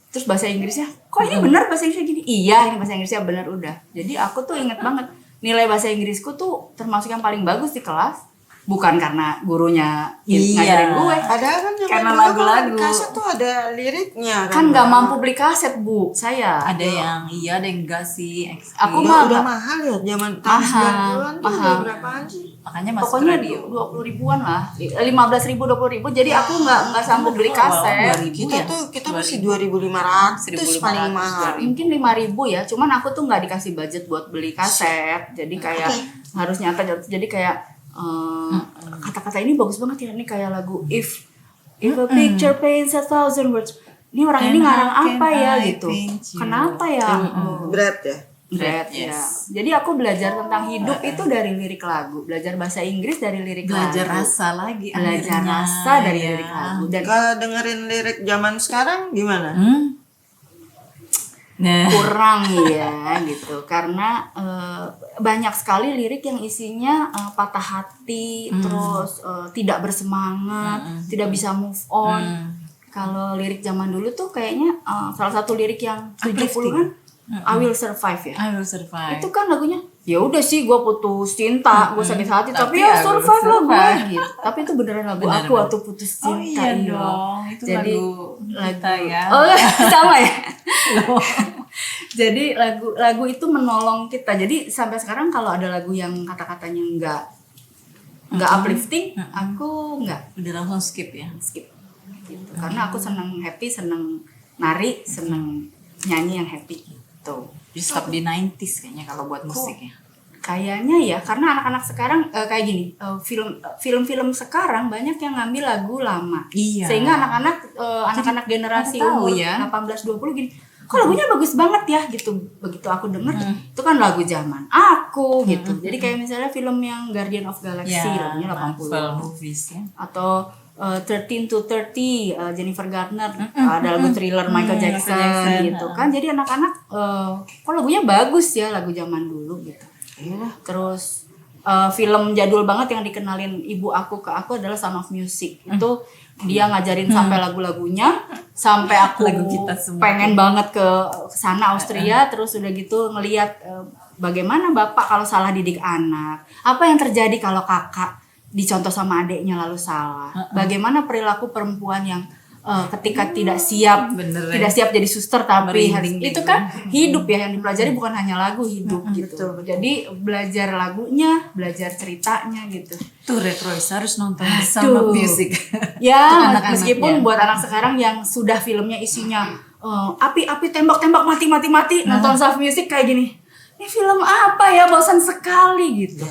Terus bahasa Inggrisnya, kok ini benar bahasa Inggrisnya gini? Iya, ini bahasa Inggrisnya benar udah. Jadi aku tuh inget banget nilai bahasa Inggrisku tuh termasuk yang paling bagus di kelas. Bukan karena gurunya ngajarin gue.
Padahal kan zaman
Karena
dulu kan
lagu-lagu.
kaset tuh ada liriknya
Kan nggak mampu beli kaset, Bu. Saya.
Ada yang iya, ada yang enggak sih.
Aku
Udah,
mah
udah
nggak-
mahal ya zaman tahun
Mahal,
90-an tuh udah
mahal.
berapaan sih?
Makanya masuk
Pokoknya
radio.
20 ribuan lah, 15.000, 20.000. Jadi aku nggak sanggup beli kaset.
2000
Kita
ya?
tuh kita masih 2.500 paling mahal.
Mungkin 5.000 ya. Cuman aku tuh nggak dikasih budget buat beli kaset. Jadi kayak harus nyata. Jadi kayak kata-kata ini bagus banget ya. Ini kayak lagu if a picture paints 1,000 words. Ini orang ini ngarang apa ya gitu. Kenapa ya?
Berat ya.
Berat ya. Jadi aku belajar tentang hidup itu dari lirik lagu. Belajar bahasa Inggris dari lirik
Belajar
lagu.
rasa lagi.
Belajar
akhirnya.
rasa dari
Ya.
lirik lagu. Dan
Kalau dengerin lirik zaman sekarang gimana?
Nah,
kurang ya gitu karena banyak sekali lirik yang isinya patah hati terus tidak bersemangat tidak bisa move on. Kalau lirik zaman dulu tuh kayaknya salah satu lirik yang 70-an I will survive ya.
I will survive.
Itu kan lagunya ya udah sih gue putus cinta, gue sakit hati tapi
Tapi
ya
I will
survive lah gue
survive.
gitu. Tapi itu beneran lagu
Bener,
aku
bener.
waktu putus
Oh
cinta.
iya
iya.
dong, itu
Jadi
lagu kita ya.
Oh sama ya. Jadi lagu itu menolong kita. Jadi sampai sekarang kalau ada lagu yang kata-katanya nggak uplifting, aku nggak
Udah langsung skip ya.
skip. Gitu. Karena aku seneng happy, seneng nari, seneng nyanyi yang happy. gitu.
Just stop di 90s kayaknya kalau buat musik ya.
Kayaknya ya, karena anak-anak sekarang kayak gini, film-film sekarang banyak yang ngambil lagu lama.
Iya.
Sehingga anak-anak generasi
tahu
umur
ya.
18-20 gini, kok lagunya bagus banget ya gitu. Begitu aku denger, itu kan lagu zaman aku gitu. Jadi kayak misalnya film yang Guardian of Galaxy,
Ya,
lagunya 80.
Marvel movies ya.
Atau 13 to 30 Jennifer Garner, ada lagu Thriller Michael Jackson gitu kan. Jadi anak-anak kok lagunya bagus ya, lagu zaman dulu gitu. Terus film jadul banget yang dikenalin ibu aku ke aku adalah Sound of Music. Itu dia ngajarin sampai lagu-lagunya, sampai aku
Lagu kita semua.
pengen banget ke sana Austria. Terus udah gitu ngelihat bagaimana bapak kalau salah didik anak, apa yang terjadi kalau kakak dicontoh sama adiknya lalu salah, bagaimana perilaku perempuan yang ketika tidak siap
Bener,
tidak siap jadi suster tapi
Merinding
itu
gitu.
kan hidup ya yang dipelajari, bukan hanya lagu, hidup gitu. Jadi belajar lagunya, belajar ceritanya gitu.
Tuh Retrois harus nonton The Sound of Music.
Ya,
Untuk
meskipun
anak-anaknya.
buat anak sekarang yang sudah filmnya isinya api-api, tembak-tembak, mati-mati, nonton Sound of Music kayak gini. Ini film apa ya, bosan sekali gitu.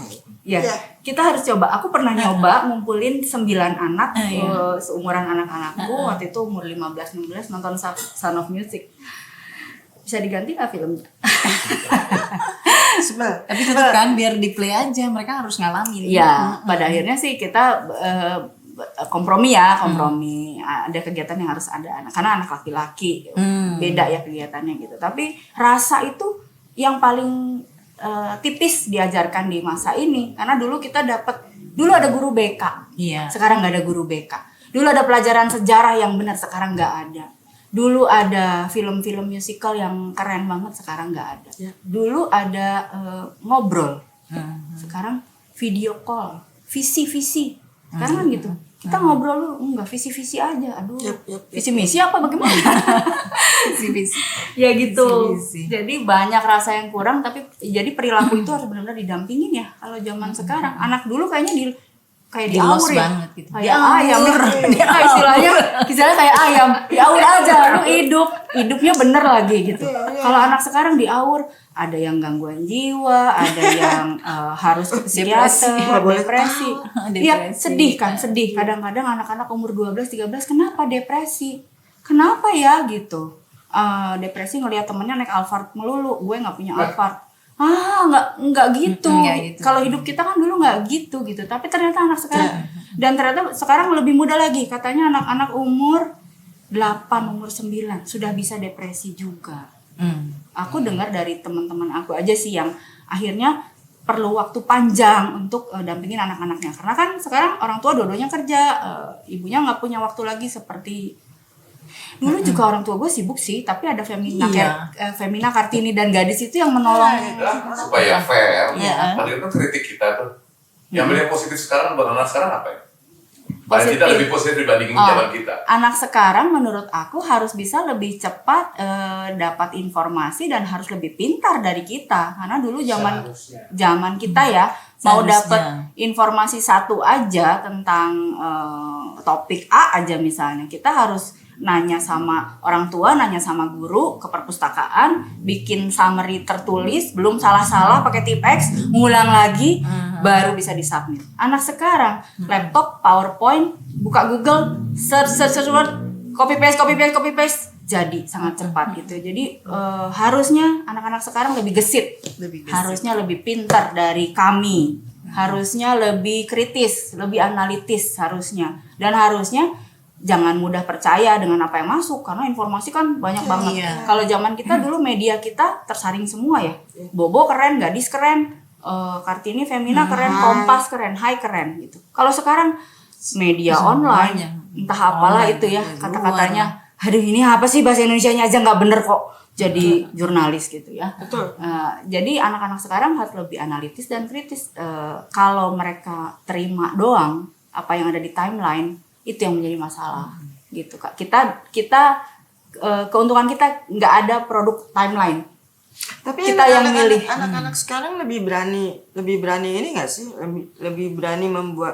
Ya, kita harus coba. Aku pernah nyoba ngumpulin 9 anak seumuran anak-anakku, waktu itu umur 15-16 nonton Sound of Music. Bisa diganti nggak filmnya?
Tapi tetap kan biar di play aja, mereka harus ngalamin.
Ya, pada akhirnya sih kita kompromi. Ada kegiatan yang harus ada anak, karena anak laki-laki beda ya kegiatannya gitu. Tapi rasa itu yang paling tipis diajarkan di masa ini, karena dulu kita dulu ada guru BK,
Iya.
sekarang nggak ada guru BK. Dulu ada pelajaran sejarah yang benar, sekarang nggak ada. Dulu ada film-film musical yang keren banget, sekarang nggak ada. Dulu ada ngobrol, sekarang video call, visi. Sekarang kan gitu. Kita ngobrol lu enggak visi-visi aja. Aduh. Visi misi apa bagaimana?
Visi-visi.
Ya gitu.
Visi-visi.
Jadi banyak rasa yang kurang, tapi jadi perilaku itu harus benar-benar didampingin ya. Kalau zaman sekarang, anak dulu kayaknya kayak
Di-los
diaur ya.
banget gitu.
Kayak ayam. Nah, istilahnya kayak ayam. Diaur aja, lu hidupnya bener lagi gitu. Kalau anak sekarang diaur, ada yang gangguan jiwa, ada yang harus ke psikiater, depresi. Iya, sedih kan, sedih. Kadang-kadang anak-anak umur 12-13 kenapa depresi? Kenapa ya gitu? Depresi ngelihat temennya naik Alphard melulu, gue nggak punya Alphard. Nggak gitu. Kalau hidup kita kan dulu nggak gitu. Tapi ternyata anak sekarang, dan ternyata sekarang lebih muda lagi. Katanya anak-anak umur 8, umur 9 sudah bisa depresi juga. Aku dengar dari teman-teman aku aja sih yang akhirnya perlu waktu panjang untuk dampingin anak-anaknya. Karena kan sekarang orang tua dua-duanya kerja, ibunya nggak punya waktu lagi seperti dulu. Juga orang tua gue sibuk sih, tapi ada Femina Kartini dan Gadis itu yang menolong.
Supaya fair, tadi kan kritik kita tuh. Yang paling positif sekarang buat anak sekarang apa ya? Paling tidak lebih positif dibandingin zaman kita.
Anak sekarang menurut aku harus bisa lebih cepat dapat informasi dan harus lebih pintar dari kita. Karena dulu zaman kita ya mau dapat informasi satu aja tentang topik A aja misalnya, kita harus nanya sama orang tua, nanya sama guru, ke perpustakaan, bikin summary tertulis, belum salah-salah pakai tipex, ngulang lagi, baru bisa disubmit. Anak sekarang laptop, PowerPoint, buka Google, search word, copy paste, jadi sangat cepat gitu. Jadi harusnya anak-anak sekarang lebih gesit, harusnya lebih pintar dari kami, harusnya lebih kritis, lebih analitis harusnya, dan harusnya jangan mudah percaya dengan apa yang masuk, karena informasi kan banyak banget. Kalau zaman kita dulu media kita tersaring semua ya. Bobo keren, Gadis keren, Kartini, Femina keren, Kompas keren, Hai keren gitu. Kalau sekarang media online, entah apalah itu ya kata-katanya. Aduh ini apa sih, bahasa Indonesianya aja nggak bener kok jadi jurnalis gitu ya. Jadi anak-anak sekarang harus lebih analitis dan kritis. Kalau mereka terima doang apa yang ada di timeline, itu yang menjadi masalah gitu Kak. Kita keuntungan kita nggak ada produk timeline.
Tapi
kita yang milih.
Anak-anak sekarang lebih berani ini nggak sih? Lebih berani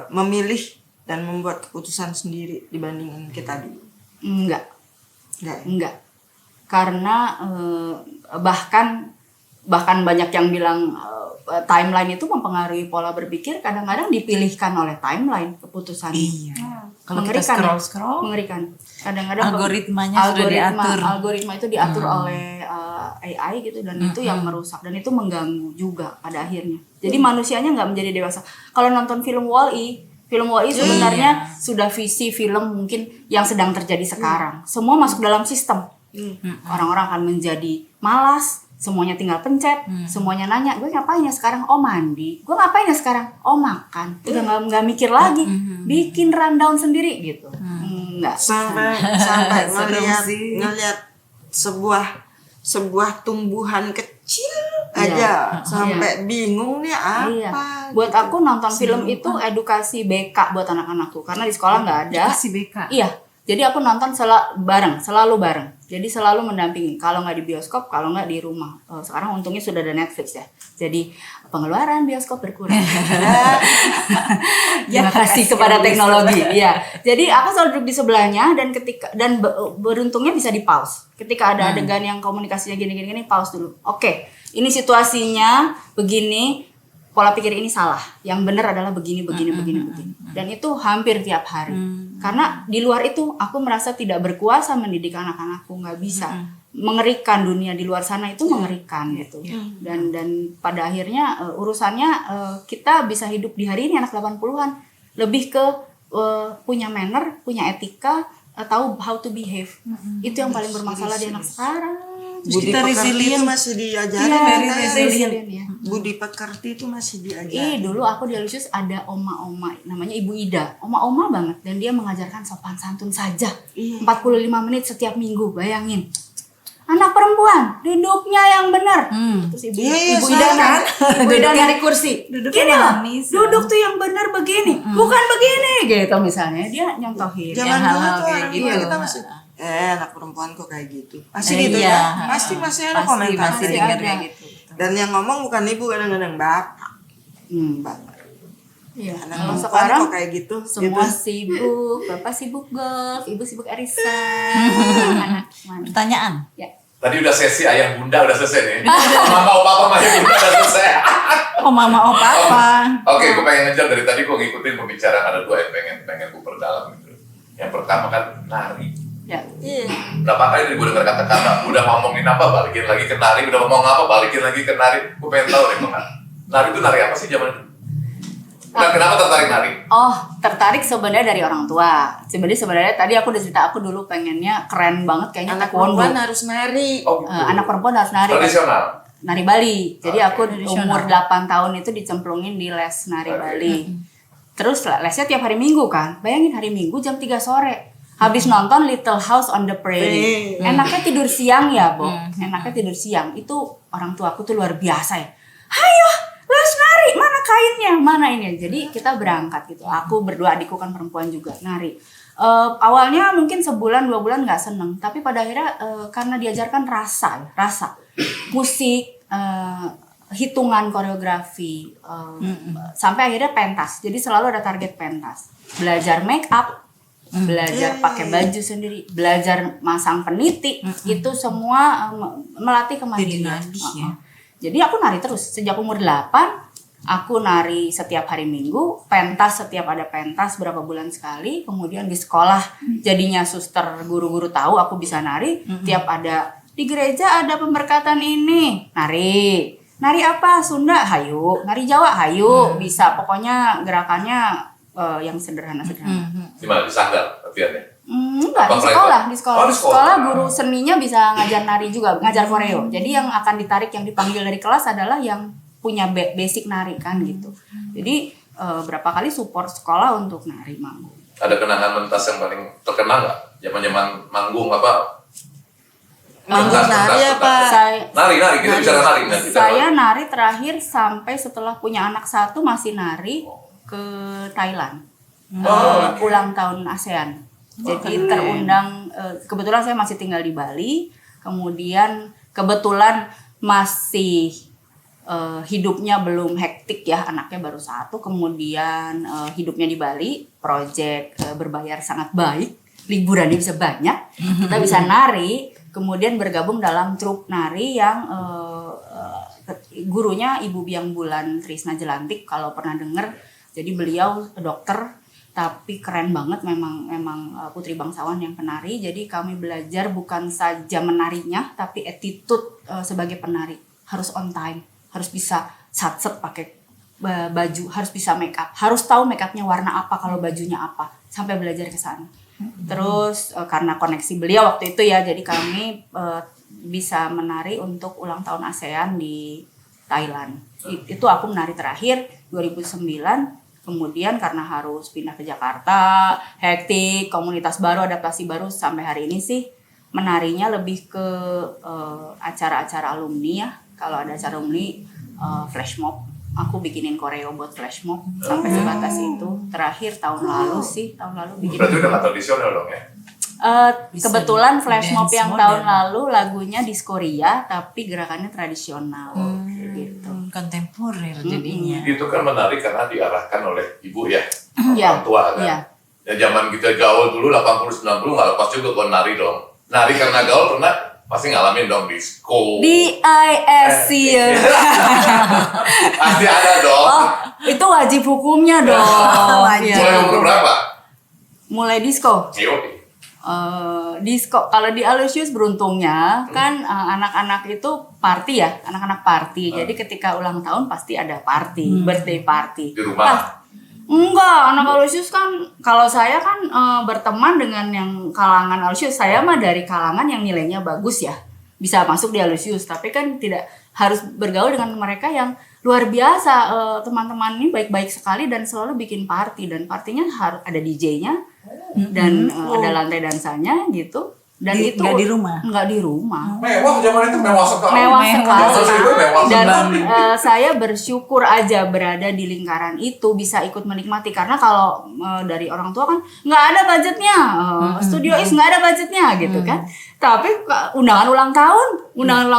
memilih dan membuat keputusan sendiri dibandingin kita dulu.
Enggak. Karena bahkan banyak yang bilang timeline itu mempengaruhi pola berpikir, kadang-kadang dipilihkan oleh timeline keputusan.
Iya. Kalau kita
Mengerikan ya?
scroll,
Mengerikan. Kadang-kadang
Algoritmanya sudah diatur.
algoritma itu diatur oleh AI gitu, dan itu yang merusak, dan itu mengganggu juga pada akhirnya. Jadi manusianya nggak menjadi dewasa. Kalau nonton film Wall-E sebenarnya sudah visi film mungkin yang sedang terjadi sekarang. Semua masuk dalam sistem. Orang-orang akan menjadi malas, semuanya tinggal pencet, semuanya nanya, gue ngapain ya sekarang? Oh mandi. Gue ngapain ya sekarang? Oh makan. Udah nggak mikir lagi, bikin rundown sendiri gitu. Enggak.
Sampai ngelihat sebuah tumbuhan kecil aja sampai bingung nih apa.
Iya. Buat aku nonton film itu edukasi BK buat anak-anakku, karena di sekolah nggak ada.
Edukasi BK.
Iya. Jadi aku nonton selalu bareng. Jadi selalu mendampingi. Kalau nggak di bioskop, kalau nggak di rumah. Sekarang untungnya sudah ada Netflix ya. Jadi pengeluaran bioskop berkurang. Terima kasih kepada teknologi. Iya. Jadi aku selalu duduk di sebelahnya, dan beruntungnya bisa di pause. Ketika ada adegan yang komunikasinya gini, pause dulu. Oke, ini situasinya begini. Pola pikir ini salah. Yang benar adalah begini. Dan itu hampir tiap hari. Karena di luar itu aku merasa tidak berkuasa mendidik anak-anakku, nggak bisa. Mengerikan, dunia di luar sana itu mengerikan gitu. Dan pada akhirnya urusannya kita bisa hidup di hari ini anak 80-an lebih ke punya manner, punya etika, tahu how to behave. Itu yang paling bermasalah di anak sekarang.
Budi
kita
pekerti
resilient.
itu masih diajarin.
Iya,
katanya.
resilient ya.
Budi pekerti itu masih diajarin.
Dulu aku di Alusius ada oma-oma namanya Ibu Ida. Oma-oma banget, dan dia mengajarkan sopan santun saja. 45 menit setiap minggu, bayangin. Anak perempuan, duduknya yang benar. Terus Ibu Ida narik kursi. Gini loh, duduk tuh yang benar begini, bukan begini gitu misalnya. Dia nyontohin.
Zaman
yang
dulu
hal-hal
tuh
kayak
orang
gitu.
tua kita masih anak perempuan kok kayak gitu. Pasti gitu
Iya.
ya. Pasti masih ada komentar.
Masih
Pasti
dengar
ada.
kayak gitu.
Dan yang ngomong bukan ibu, kadang-kadang bapak. Bapak.
Iya.
Anak
Kalau
perempuan
sekarang
kok kayak gitu.
semua
gitu.
sibuk, bapak sibuk golf, ibu sibuk arisan, anak mana?
Pertanyaan.
Ya.
Tadi udah sesi ayah bunda udah selesai nih. Mama papa masih bunda udah selesai.
Oh mama, oh papa.
Oke, gue pengen ngejar dari tadi gue ngikutin pembicaraan, ada dua yang pengen gue perdalam gitu. Yang pertama kan nari.
Ya.
Berapa kali gue dengar kata-kata, udah ngomongin apa balikin lagi ke nari, udah ngomong apa balikin lagi ke nari. Gue pengen tahu deh Bang. Nari itu nari apa sih zaman itu? Nah, kenapa tertarik nari?
Oh, tertarik sebenarnya dari orang tua. Sebenarnya tadi aku udah cerita, aku dulu pengennya keren banget kayaknya
Anak
taekwondo.
perempuan harus nari.
Oh,
Anak perempuan harus nari.
tradisional.
Nari Bali. Jadi aku
Tradisional.
umur 8 tahun itu dicemplungin di les nari Bali. Terus lesnya tiap hari Minggu kan. Bayangin hari Minggu jam 3 sore. Habis nonton Little House on the Prairie. Enaknya tidur siang ya, Bo. Enaknya tidur siang. Itu orang tua aku tuh luar biasa ya. Hayo, les nari, mana kainnya, mana ini. Jadi kita berangkat gitu. Aku berdua, adikku kan perempuan juga, nari. Awalnya mungkin sebulan 2 bulan nggak seneng, tapi pada akhirnya karena diajarkan rasa, musik, hitungan koreografi, sampai akhirnya pentas. Jadi selalu ada target pentas. Belajar make up, belajar pakai baju sendiri, belajar masang peniti, itu semua melatih kemandirian.
Jadi nadi ya.
Jadi aku nari terus sejak umur 8. Aku nari setiap hari Minggu, pentas setiap ada pentas berapa bulan sekali. Kemudian di sekolah jadinya suster, guru-guru tahu aku bisa nari. Tiap ada di gereja ada pemberkatan ini, nari. Nari apa? Sunda, hayu. Nari Jawa, hayu. Bisa, pokoknya gerakannya yang sederhana-sederhana.
Gimana di sanggar latihannya?
Enggak,
Apa
di
private?
sekolah, di sekolah.
Oh, di
Di sekolah
sekolah.
guru seninya bisa ngajar nari juga, ngajar koreo. Jadi yang akan ditarik, yang dipanggil dari kelas adalah yang punya basic nari kan gitu. Jadi berapa kali support sekolah untuk nari manggung.
Ada kenangan mentas yang paling terkenal nggak? Zaman-zaman manggung apa?
Manggung
Pentas,
nari
pentas,
apa?
pentas. Nari, kita bicara nari.
Saya nari terakhir sampai setelah punya anak 1 masih nari ke Thailand. Ulang tahun ASEAN. Jadi terundang, kebetulan saya masih tinggal di Bali. Kemudian kebetulan masih hidupnya belum hektik ya, anaknya baru 1. Kemudian hidupnya di Bali, project berbayar sangat baik, liburannya bisa banyak, kita bisa nari. kemudian bergabung dalam trup nari yang gurunya Ibu Biang Bulan Trisna Jelantik kalau pernah dengar. Jadi beliau dokter tapi keren banget, memang putri bangsawan yang penari. Jadi kami belajar bukan saja menarinya tapi attitude sebagai penari, harus on time, harus bisa satset pakai baju, harus bisa make up, harus tahu make upnya warna apa kalau bajunya apa, sampai belajar ke sana. Terus karena koneksi beliau waktu itu ya, jadi kami bisa menari untuk ulang tahun ASEAN di Thailand. Itu aku menari terakhir 2009. Kemudian karena harus pindah ke Jakarta, hektik, komunitas baru, adaptasi baru, sampai hari ini sih menarinya lebih ke acara-acara alumni ya. Kalau ada acara alumni, flash mob, aku bikinin koreo buat flash mob sampai sebatas itu. Terakhir tahun lalu bikin.
Berarti udah gak tradisional dong ya?
Kebetulan flash mob yang
modern.
tahun lalu lagunya Diskoria tapi gerakannya tradisional gitu.
Kontemporer jadinya.
Itu kan menarik karena diarahkan oleh ibu ya,
Iya,
orang tua kan.
iya.
Ya zaman kita gaul dulu 80-90 nggak lepas juga kalau nari dong. Nari karena gaul pernah pasti ngalamin dong disco.
DISC ya.
Pasti ada dong.
Oh, itu wajib hukumnya dong.
Wajib.
Iya.
Mulai umur berapa?
Mulai disco.
Yoi.
Disco kalau di Aloysius beruntungnya kan anak-anak itu party ya, anak-anak party. Jadi ketika ulang tahun pasti ada party, birthday party.
Di rumah.
Enggak, anak Aloysius kan, kalau saya kan berteman dengan yang kalangan Aloysius, saya mah dari kalangan yang nilainya bagus ya, bisa masuk di Aloysius, tapi kan tidak harus bergaul dengan mereka yang luar biasa. Teman-teman ini baik-baik sekali dan selalu bikin party, dan partinya harus ada DJ-nya dan ada lantai dansanya gitu. Dan itu
Nggak di rumah?
Nggak di rumah.
Mewah zaman itu mewah sekali.
Mewah sekali.
Zaman itu mewah
Dan
sekali.
saya bersyukur aja berada di lingkaran itu, bisa ikut menikmati. Karena kalau dari orang tua kan nggak ada budgetnya, Studio Is nggak ada budgetnya gitu kan. Tapi undangan ulang tahun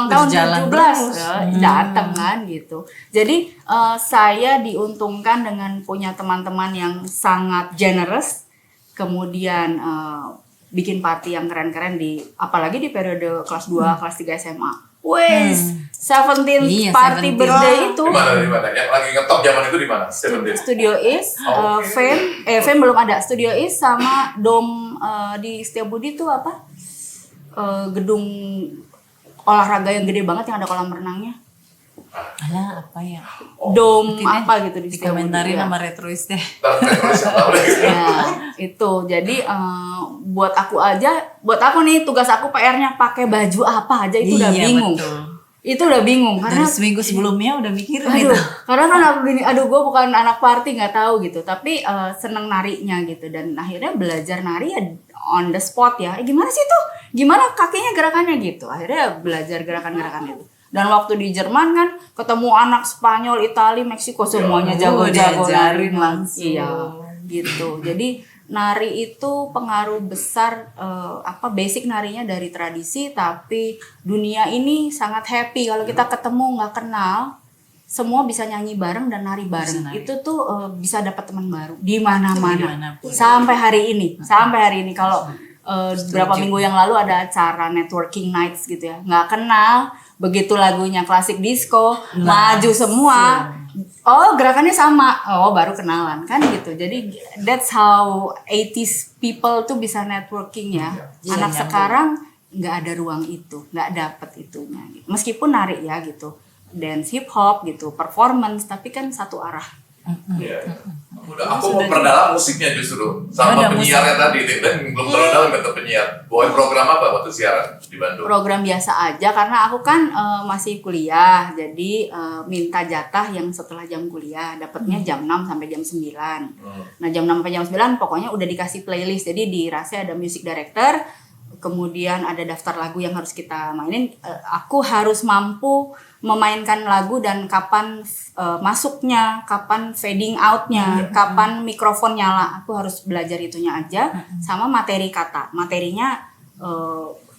Berjalan
17 datang kan gitu. Jadi saya diuntungkan dengan punya teman-teman yang sangat generous, kemudian bikin party yang keren-keren apalagi di periode kelas 2, kelas 3 SMA. Wes, 17
Iya,
party
17.
birthday itu.
Di mana? Yang lagi ngetop zaman itu di mana?
Studio Is, Fame belum ada. Studio Is sama Dom di Setiabudi itu apa? Gedung olahraga yang gede banget yang ada kolam renangnya.
Alah, apa ya?
Dom apa gitu di Setiabudi.
Dikomentarin
Ya.
sama Retrois deh.
Ya, itu. Jadi buat aku nih tugas aku PR-nya pakai baju apa aja itu udah
Iya,
bingung.
betul.
Itu udah bingung karena
Dari seminggu sebelumnya udah mikir
aduh,
gitu.
karena kan aku gini, gue bukan anak party nggak tahu gitu, tapi seneng narinya gitu, dan akhirnya belajar nari ya on the spot ya. Gimana sih tuh? Gimana kakinya gerakannya gitu? Akhirnya belajar gerakan-gerakan itu. Dan waktu di Jerman kan ketemu anak Spanyol, Itali, Meksiko semuanya jago-jago
diajarin
nari.
langsung.
Iya, gitu. Jadi nari itu pengaruh besar, basic narinya dari tradisi, tapi dunia ini sangat happy kalau kita ketemu nggak kenal, semua bisa nyanyi bareng dan nari bareng. Itu tuh bisa dapat teman baru di mana-mana.
Dimanapun.
Sampai hari ini kalau beberapa minggu yang lalu ada acara networking nights gitu ya, nggak kenal, begitu lagunya klasik disco, maju semua. Oh, gerakannya sama. Oh, baru kenalan kan gitu. Jadi that's how 80s people tuh bisa networking ya. Anak sekarang nggak ada ruang itu, nggak dapet itunya gitu. Meskipun nari ya gitu, dance hip hop gitu, performance, tapi kan satu arah.
Iya. Aku mau perdalam musiknya justru sama penyiarnya tadi, dan belum terlalu dalam kata penyiar. Bawain program apa waktu siaran di Bandung?
Program biasa aja karena aku kan masih kuliah, jadi minta jatah yang setelah jam kuliah, dapatnya jam 6 sampai jam 9. Nah, jam 6 sampai jam 9 pokoknya udah dikasih playlist. Jadi di Rase ada music director, kemudian ada daftar lagu yang harus kita mainin. Aku harus mampu memainkan lagu dan kapan masuknya, kapan fading outnya, kapan mikrofon nyala. Aku harus belajar itunya aja, sama materi kata. Materinya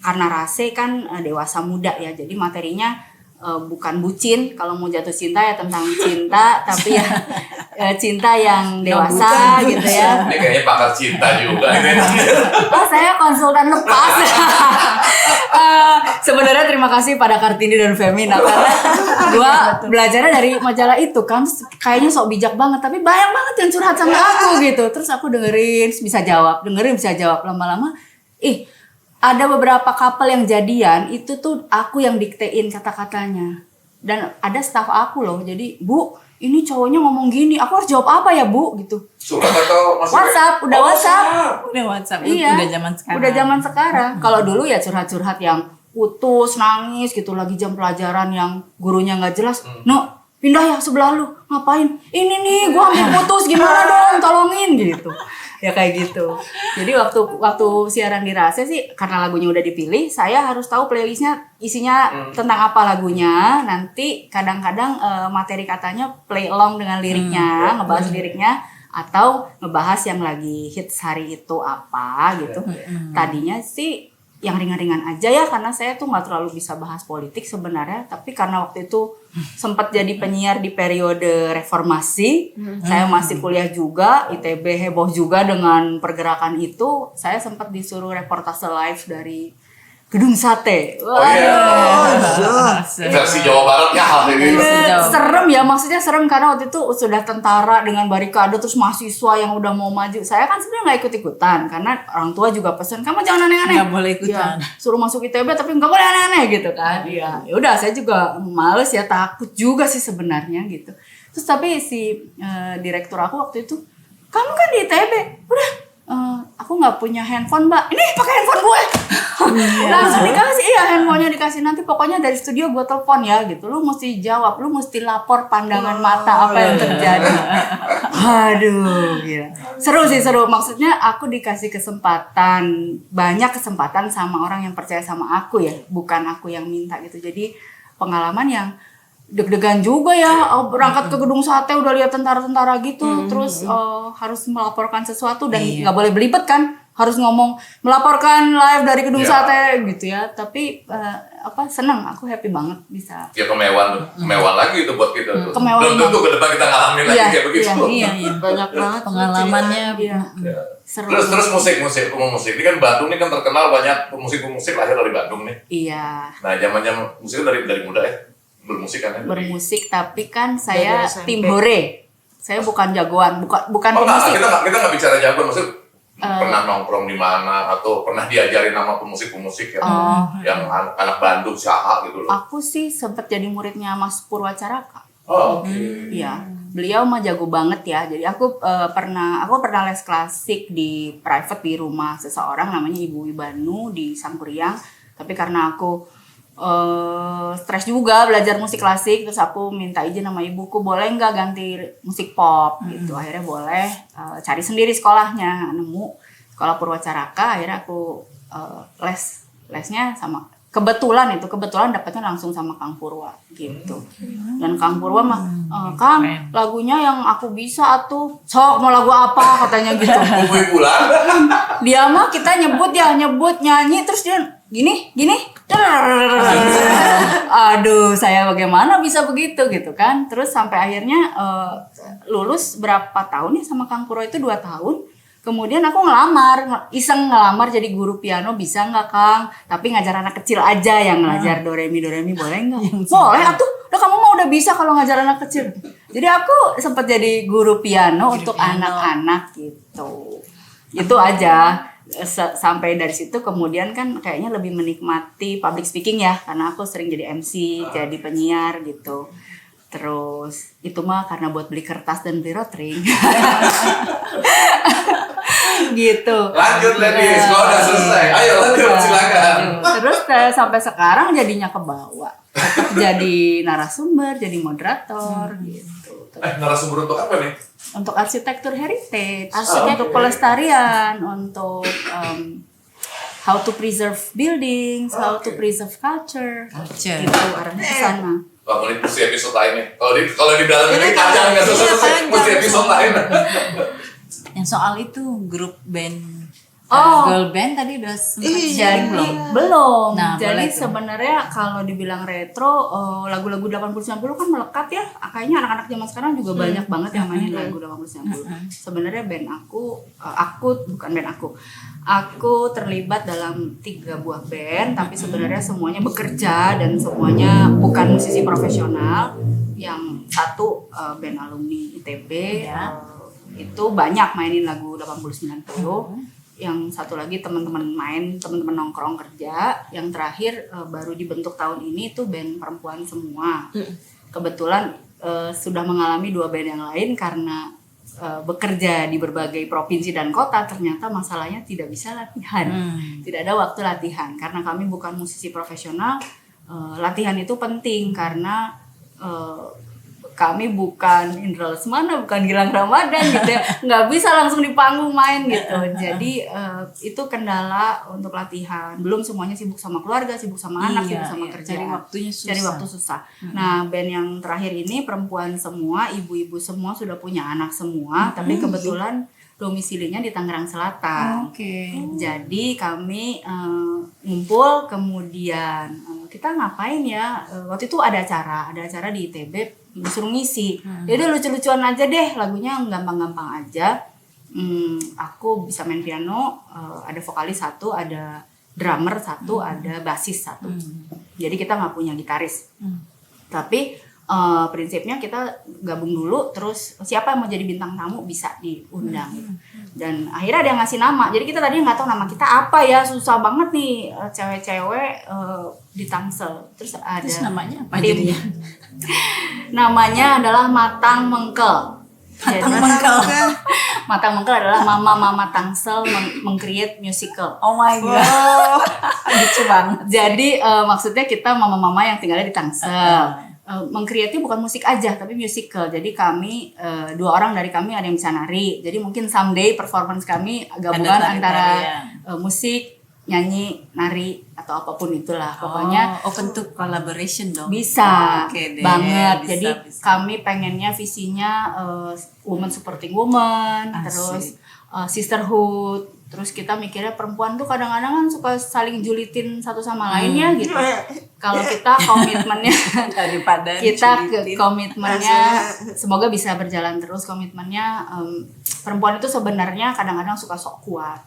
karena Rase kan dewasa muda ya, jadi materinya bukan bucin, kalau mau jatuh cinta ya tentang cinta, tapi ya cinta yang dewasa gitu ya.
Ini kayaknya pakar cinta juga ini.
Oh, saya konsultan lepas. Sebenarnya terima kasih pada Kartini dan Femina karena gua belajarnya dari majalah itu kan, terus kayaknya sok bijak banget, tapi banyak banget yang curhat sama aku gitu. Terus aku dengerin bisa jawab, lama-lama. Ada beberapa couple yang jadian itu tuh aku yang diktein kata-katanya. Dan ada staff aku loh. Jadi, "Bu, ini cowoknya ngomong gini, aku harus jawab apa ya, Bu?" gitu.
Surat atau masih
WhatsApp, udah WhatsApp.
Udah WhatsApp,
Iya.
udah zaman sekarang.
Udah zaman sekarang. Kalau dulu ya curhat-curhat yang putus, nangis gitu lagi jam pelajaran yang gurunya nggak jelas. "No, pindah ya sebelah lu. Ngapain? Ini nih, gua hampir putus, gimana dong? Tolongin." gitu. Ya kayak gitu. Jadi waktu siaran di Rase sih karena lagunya udah dipilih, saya harus tahu playlistnya isinya tentang apa lagunya. Nanti kadang-kadang materi katanya play along dengan liriknya, ngebahas liriknya atau ngebahas yang lagi hits hari itu apa gitu. Tadinya sih yang ringan-ringan aja ya karena saya tuh nggak terlalu bisa bahas politik sebenarnya, tapi karena waktu itu sempat jadi penyiar di periode reformasi, saya masih kuliah juga, ITB heboh juga dengan pergerakan itu, saya sempat disuruh reportase live dari Gedung Sate.
Oh iya. Versi Jawa Barat ya hal ini.
Serem ya, maksudnya serem karena waktu itu sudah tentara dengan barikade terus mahasiswa yang udah mau maju. Saya kan sebenarnya nggak ikut-ikutan karena orang tua juga pesen kamu jangan aneh-aneh.
Nggak boleh ikutan.
Ya, suruh masuk ITB tapi nggak boleh aneh-aneh gitu kan. Iya. Ya udah saya juga males ya, takut juga sih sebenarnya gitu. Terus tapi si direktur aku waktu itu, "Kamu kan di ITB, udah aku nggak punya handphone, Mbak. Ini pakai handphone gue." Langsung dikasih, handphonenya dikasih, "Nanti pokoknya dari studio gue telepon ya," gitu. "Lu mesti jawab, lu mesti lapor pandangan mata apa yang terjadi." Aduh, gila. Seru sih, seru. Maksudnya aku dikasih kesempatan, banyak kesempatan sama orang yang percaya sama aku ya, bukan aku yang minta gitu. Jadi pengalaman yang deg-degan juga ya, berangkat ke Gedung Sate udah lihat tentara-tentara gitu, terus harus melaporkan sesuatu dan nggak boleh belibet kan, harus ngomong melaporkan live dari Gedung Sate gitu ya. Tapi seneng, aku happy banget bisa.
Ya kemewahan lagi itu buat kita tuh.
Kemewahan
Belum tentu ke depan kita ngalamin lagi kayak begitu.
Iya.
Banyak banget
Pengalamannya.
Iya.
Ya.
Seru.
Terus musik. Ini kan Bandung ini kan terkenal banyak pemusik lahir dari Bandung nih.
Iya.
Nah, zaman musik dari muda ya. Bermusik kan ya?
Bermusik, tapi kan saya tim hore. Saya bukan jagoan, bukan
Enggak,
pemusik.
kita nggak bicara jagoan, maksud pernah nongkrong di mana atau pernah diajarin nama pemusik yang anak Bandung siapa gitu loh.
Aku sih sempat jadi muridnya Mas Purwacaraka.
Oh, oke.
Iya, beliau mah jago banget ya. Jadi aku pernah les klasik di private di rumah seseorang namanya Ibu Ibanu di Sangkuriang. Tapi karena aku stres juga belajar musik klasik, terus aku minta izin sama ibuku, boleh nggak ganti musik pop gitu. Akhirnya boleh, cari sendiri sekolahnya, nemu sekolah Purwacaraka. Akhirnya aku lesnya sama, kebetulan dapatnya langsung sama Kang Purwa gitu. Dan Kang Purwa mah, "Kang, lagunya yang aku bisa atuh, sok mau lagu apa?" katanya gitu.
Kumpul bulan.
Dia mah kita nyebut nyanyi terus dia gini. Aduh, saya bagaimana bisa begitu gitu kan. Terus sampai akhirnya lulus berapa tahun ya sama Kang Purwa itu 2 tahun. Kemudian aku iseng ngelamar jadi guru piano, bisa nggak Kang? Tapi ngajar anak kecil aja, yang ngajar do re mi boleh nggak? Boleh atuh. Udah kamu mah udah bisa kalau ngajar anak kecil. Jadi aku sempat jadi guru piano untuk anak-anak gitu. Itu aja. Sampai dari situ kemudian kan kayaknya lebih menikmati public speaking ya, karena aku sering jadi MC, jadi penyiar gitu. Terus itu mah karena buat beli kertas dan beli rotring. Gitu.
Lanjut ladies, kalau udah selesai. Ayo lanjut, silakan.
Terus sampai sekarang jadinya ke bawah. Jadi narasumber, jadi moderator gitu.
Narasumber untuk apa nih?
Untuk arsitektur heritage, untuk pelestarian, untuk how to preserve buildings, how to preserve culture. Gitu arahnya ke sana.
Bang, ini mesti episode lain nih. Kalau di dalam ini panjang nggak selesai, mesti episode lain.
Yang soal itu grup band girl band tadi udah sempat
Jadi
sharing belum?
belum.
Nah,
Jadi
boleh tuh.
sebenarnya kalau dibilang retro, lagu-lagu 80 90 kan melekat ya. Kayaknya anak-anak zaman sekarang juga banyak banget yang mainin lagu 80 90. Sebenarnya band aku bukan band aku. Aku terlibat dalam 3 buah band, tapi sebenarnya semuanya bekerja dan semuanya bukan musisi profesional. Yang satu band alumni ITB, itu banyak mainin lagu 80 90. Yang satu lagi teman-teman nongkrong kerja. Yang terakhir baru dibentuk tahun ini itu band perempuan semua. Kebetulan sudah mengalami 2 band yang lain karena bekerja di berbagai provinsi dan kota, ternyata masalahnya tidak bisa latihan. Tidak ada waktu latihan karena kami bukan musisi profesional. Latihan itu penting karena kami bukan Indra Lesmana, bukan Gilang Ramadan gitu ya, nggak bisa langsung di panggung main gitu. Jadi itu kendala untuk latihan. Belum semuanya sibuk sama keluarga, sibuk sama anak, sibuk sama kerjaan. Cari waktu susah. Nah, band yang terakhir ini perempuan semua, ibu-ibu semua sudah punya anak semua, tapi kebetulan domisilinya di Tangerang Selatan. Jadi kami ngumpul, kemudian kita ngapain ya? Waktu itu ada acara di ITB, disuruh ngisi. Ya udah lucu-lucuan aja deh, lagunya gampang-gampang aja. Aku bisa main piano, ada vokalis 1, ada drummer 1, ada bassis 1. Jadi kita nggak punya gitaris. Tapi prinsipnya kita gabung dulu, terus siapa yang mau jadi bintang tamu bisa diundang gitu. Dan akhirnya ada yang ngasih nama, jadi kita tadi nggak tahu nama kita apa ya, susah banget nih cewek-cewek di Tangsel. Terus
namanya apa
tim.
jadinya?
Namanya adalah Matang Mengkel. Matang Mengkel adalah mama Tangsel meng-create musical.
Oh my god, lucu banget.
Jadi maksudnya kita mama-mama yang tinggalnya di Tangsel. Meng-create bukan musik aja tapi musical. Jadi kami 2 orang dari kami ada yang bisa nari. Jadi mungkin someday performance kami gabungan antara musik, nyanyi, nari atau apapun itulah. Pokoknya
open to collaboration dong.
bisa banget.
Bisa,
Jadi kami pengennya visinya woman supporting woman, terus sisterhood. Terus kita mikirnya perempuan tuh kadang-kadang kan suka saling julitin satu sama lainnya gitu. Kalau kita komitmennya
daripada
komitmennya semoga bisa berjalan terus komitmennya. Perempuan itu sebenarnya kadang-kadang suka sok kuat.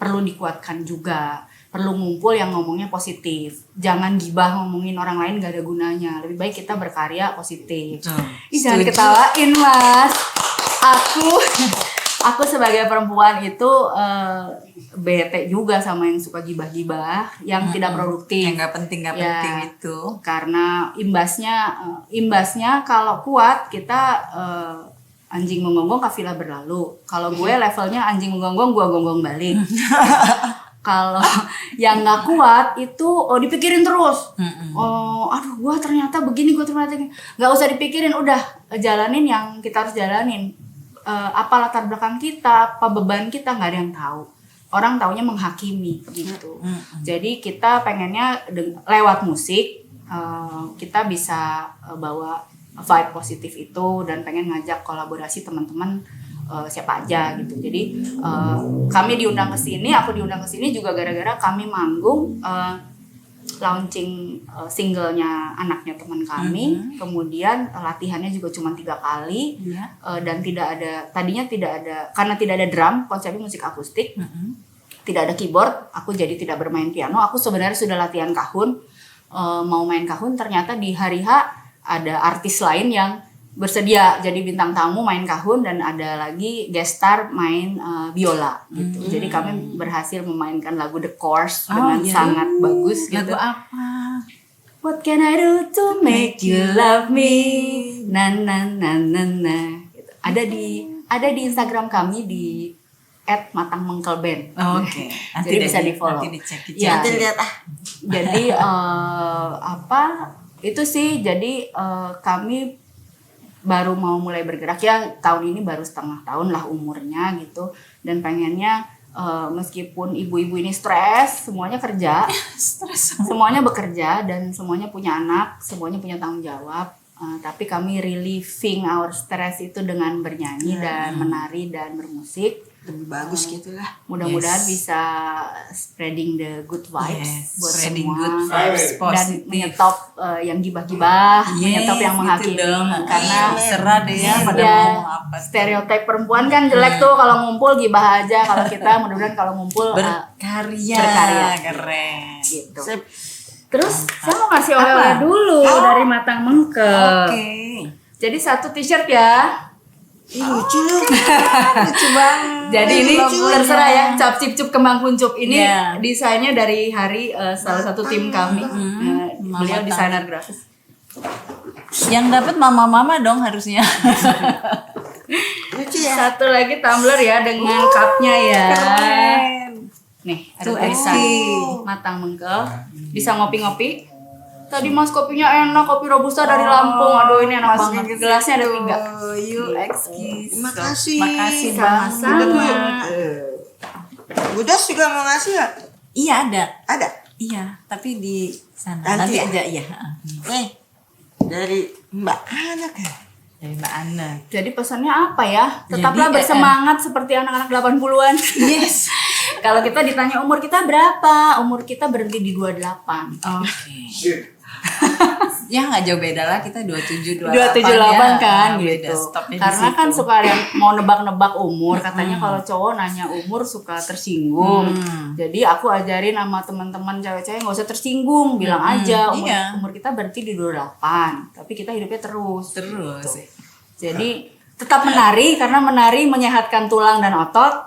Perlu dikuatkan juga. Perlu ngumpul yang ngomongnya positif. Jangan gibah ngomongin orang lain gak ada gunanya. Lebih baik kita berkarya positif. Jangan ketawain, Mas. Aku sebagai perempuan itu bete juga sama yang suka gibah-gibah, yang tidak produktif.
Yang nggak penting itu.
Karena imbasnya kalau kuat kita anjing menggonggong kafilah berlalu. Kalau gue levelnya anjing menggonggong, gue gonggong balik. Kalau yang nggak kuat itu dipikirin terus. Aduh, gue ternyata begini, nggak usah dipikirin, udah jalanin yang kita harus jalanin. Apa latar belakang kita, apa beban kita, nggak ada yang tahu. Orang taunya menghakimi gitu. Jadi kita pengennya lewat musik kita bisa bawa vibe positif itu dan pengen ngajak kolaborasi teman-teman siapa aja gitu. Jadi kami diundang ke sini, aku diundang ke sini juga gara-gara kami manggung launching singlenya anaknya teman kami, kemudian latihannya juga cuma 3 kali, dan tadinya tidak ada karena tidak ada drum, konsepnya musik akustik, tidak ada keyboard, aku jadi tidak bermain piano. Aku sebenarnya sudah latihan kahun, mau main kahun, ternyata di hari H ada artis lain yang bersedia jadi bintang tamu main kahun dan ada lagi guest star main biola gitu. Jadi kami berhasil memainkan lagu The Course dengan sangat bagus gitu.
Lagu apa?
What can I do to make you love me? Na na na na na. Gitu. Ada di Instagram kami di @matangmengkelband.
Oke.
Jadi bisa di-follow.
Nanti dicek.
Ya.
Nanti lihat
Jadi itu sih. Jadi kami baru mau mulai bergerak ya, tahun ini baru setengah tahun lah umurnya gitu, dan pengennya meskipun ibu-ibu ini stres, semuanya kerja, semuanya bekerja dan semuanya punya anak, semuanya punya tanggung jawab, tapi kami relieving our stress itu dengan bernyanyi dan menari dan bermusik.
lebih bagus gitu lah.
Mudah-mudahan bisa spreading the good vibes
Yes,
buat
spreading
semua.
good vibes,
Dan
positif.
menyetop yang gibah-gibah, menyetop yang
gitu
menghakimi.
dong.
Karena
serah deh ya pada
ya,
ngomong apa.
stereotip perempuan kan jelek tuh kalau ngumpul gibah aja. Kalau kita mudah-mudahan kalau ngumpul
Berkarya.
berkarya.
Keren.
gitu.
Sip.
Terus saya mau kasih oleh-oleh dulu dari Matang Mengke.
Oke.
Jadi satu t-shirt ya.
Ih, lucu lu.
Lucu banget.
Jadi ini terserah ya, cap cip cup kembang kuncup ini
Iya.
desainnya dari Hari, salah satu tim kami. Beliau
Mama
desainer grafis.
Yang dapat mama-mama dong harusnya.
Lucu ya.
Satu lagi tumbler ya dengan cupnya ya.
Keren.
Nih ada
Tuh,
tulisan
Eki.
Matang Mengke. Bisa ngopi-ngopi. Tadi mas kopinya enak, kopi robusta dari Lampung. Aduh ini enak banget. Gelasnya ada 3.
Oh, you Exki.
Terima kasih.
Makasih
Sama-sama.
Budas juga mau ngasih ya?
Iya ada.
Ada.
Iya, tapi di sana.
Nanti
Nanti
ya?
aja ya.
Dari Mbak Anak ya.
Dari Mbak Ana.
Jadi pesannya apa ya? Tetaplah
Jadi,
bersemangat seperti anak-anak 80-an.
Yes.
Kalau kita ditanya umur kita berapa? Umur kita berhenti di 28.
Oke.
Sip.
Ya nggak jauh beda lah, kita 27 28
278 kan
ya. Beda,
gitu.
stopnya di
Karena kan
situ.
suka ada yang mau nebak-nebak umur, katanya kalau cowok nanya umur suka tersinggung. Jadi aku ajarin sama teman-teman cewek-cewek nggak usah tersinggung, bilang aja umur,
Iya.
umur kita berarti di 28, tapi kita hidupnya terus.
Terus.
Jadi tetap menari karena menari menyehatkan tulang dan otot,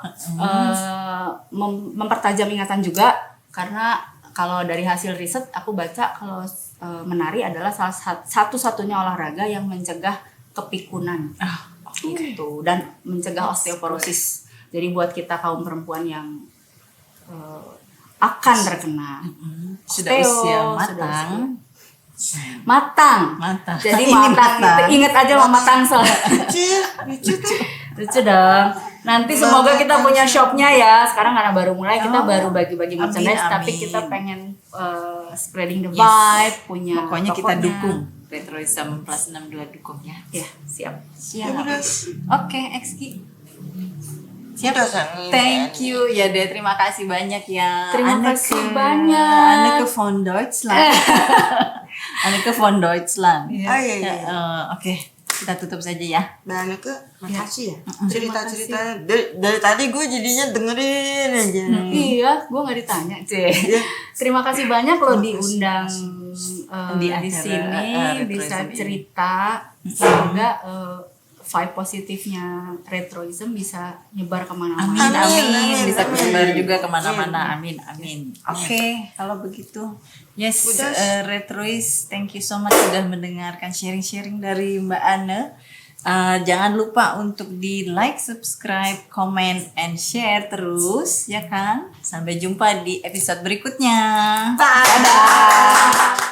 mempertajam ingatan juga karena kalau dari hasil riset aku baca kalau menari adalah salah satu-satunya olahraga yang mencegah kepikunan gitu dan mencegah osteoporosis. Jadi buat kita kaum perempuan yang akan terkena
Sudah
osteo,
usia
sudah
matang.
matang.
Matang.
Jadi
Ini
matang.
matang.
Ingat aja Mama Tangsel. Lucu dong. Nanti semoga kita punya shopnya ya. Sekarang karena baru mulai kita baru bagi-bagi merchandise,
amin.
tapi kita pengen spreading the vibe, punya
Pokoknya kita
tokonya.
dukung. Retroism plus 62 dukung ya.
Ya, siap.
Siap. Oke, Exki. Siap.
Udah sang.
Thank you ya deh, terima kasih banyak ya.
Terima kasih banyak.
Anneke von Deutschland. Anneke von Deutschland.
Oh iya, iya.
Oke, kita tutup saja ya.
Mbak Aneke, makasih ya. Cerita-cerita dari tadi gue jadinya dengerin aja.
Iya, gue nggak ditanya, Terima kasih banyak loh diundang
Di
di
acara,
sini, bisa
Retroism ini.
cerita. Semoga vibe positifnya Retroism bisa nyebar kemana-mana.
Amin. Bisa
amin.
kesebar juga kemana-mana. Amin. Oke, kalau begitu. Yes, Retrois, thank you so much sudah mendengarkan sharing-sharing dari Mbak Anne. Jangan lupa untuk di like, subscribe, comment, and share terus, ya kan? Sampai jumpa di episode berikutnya.
Dadah.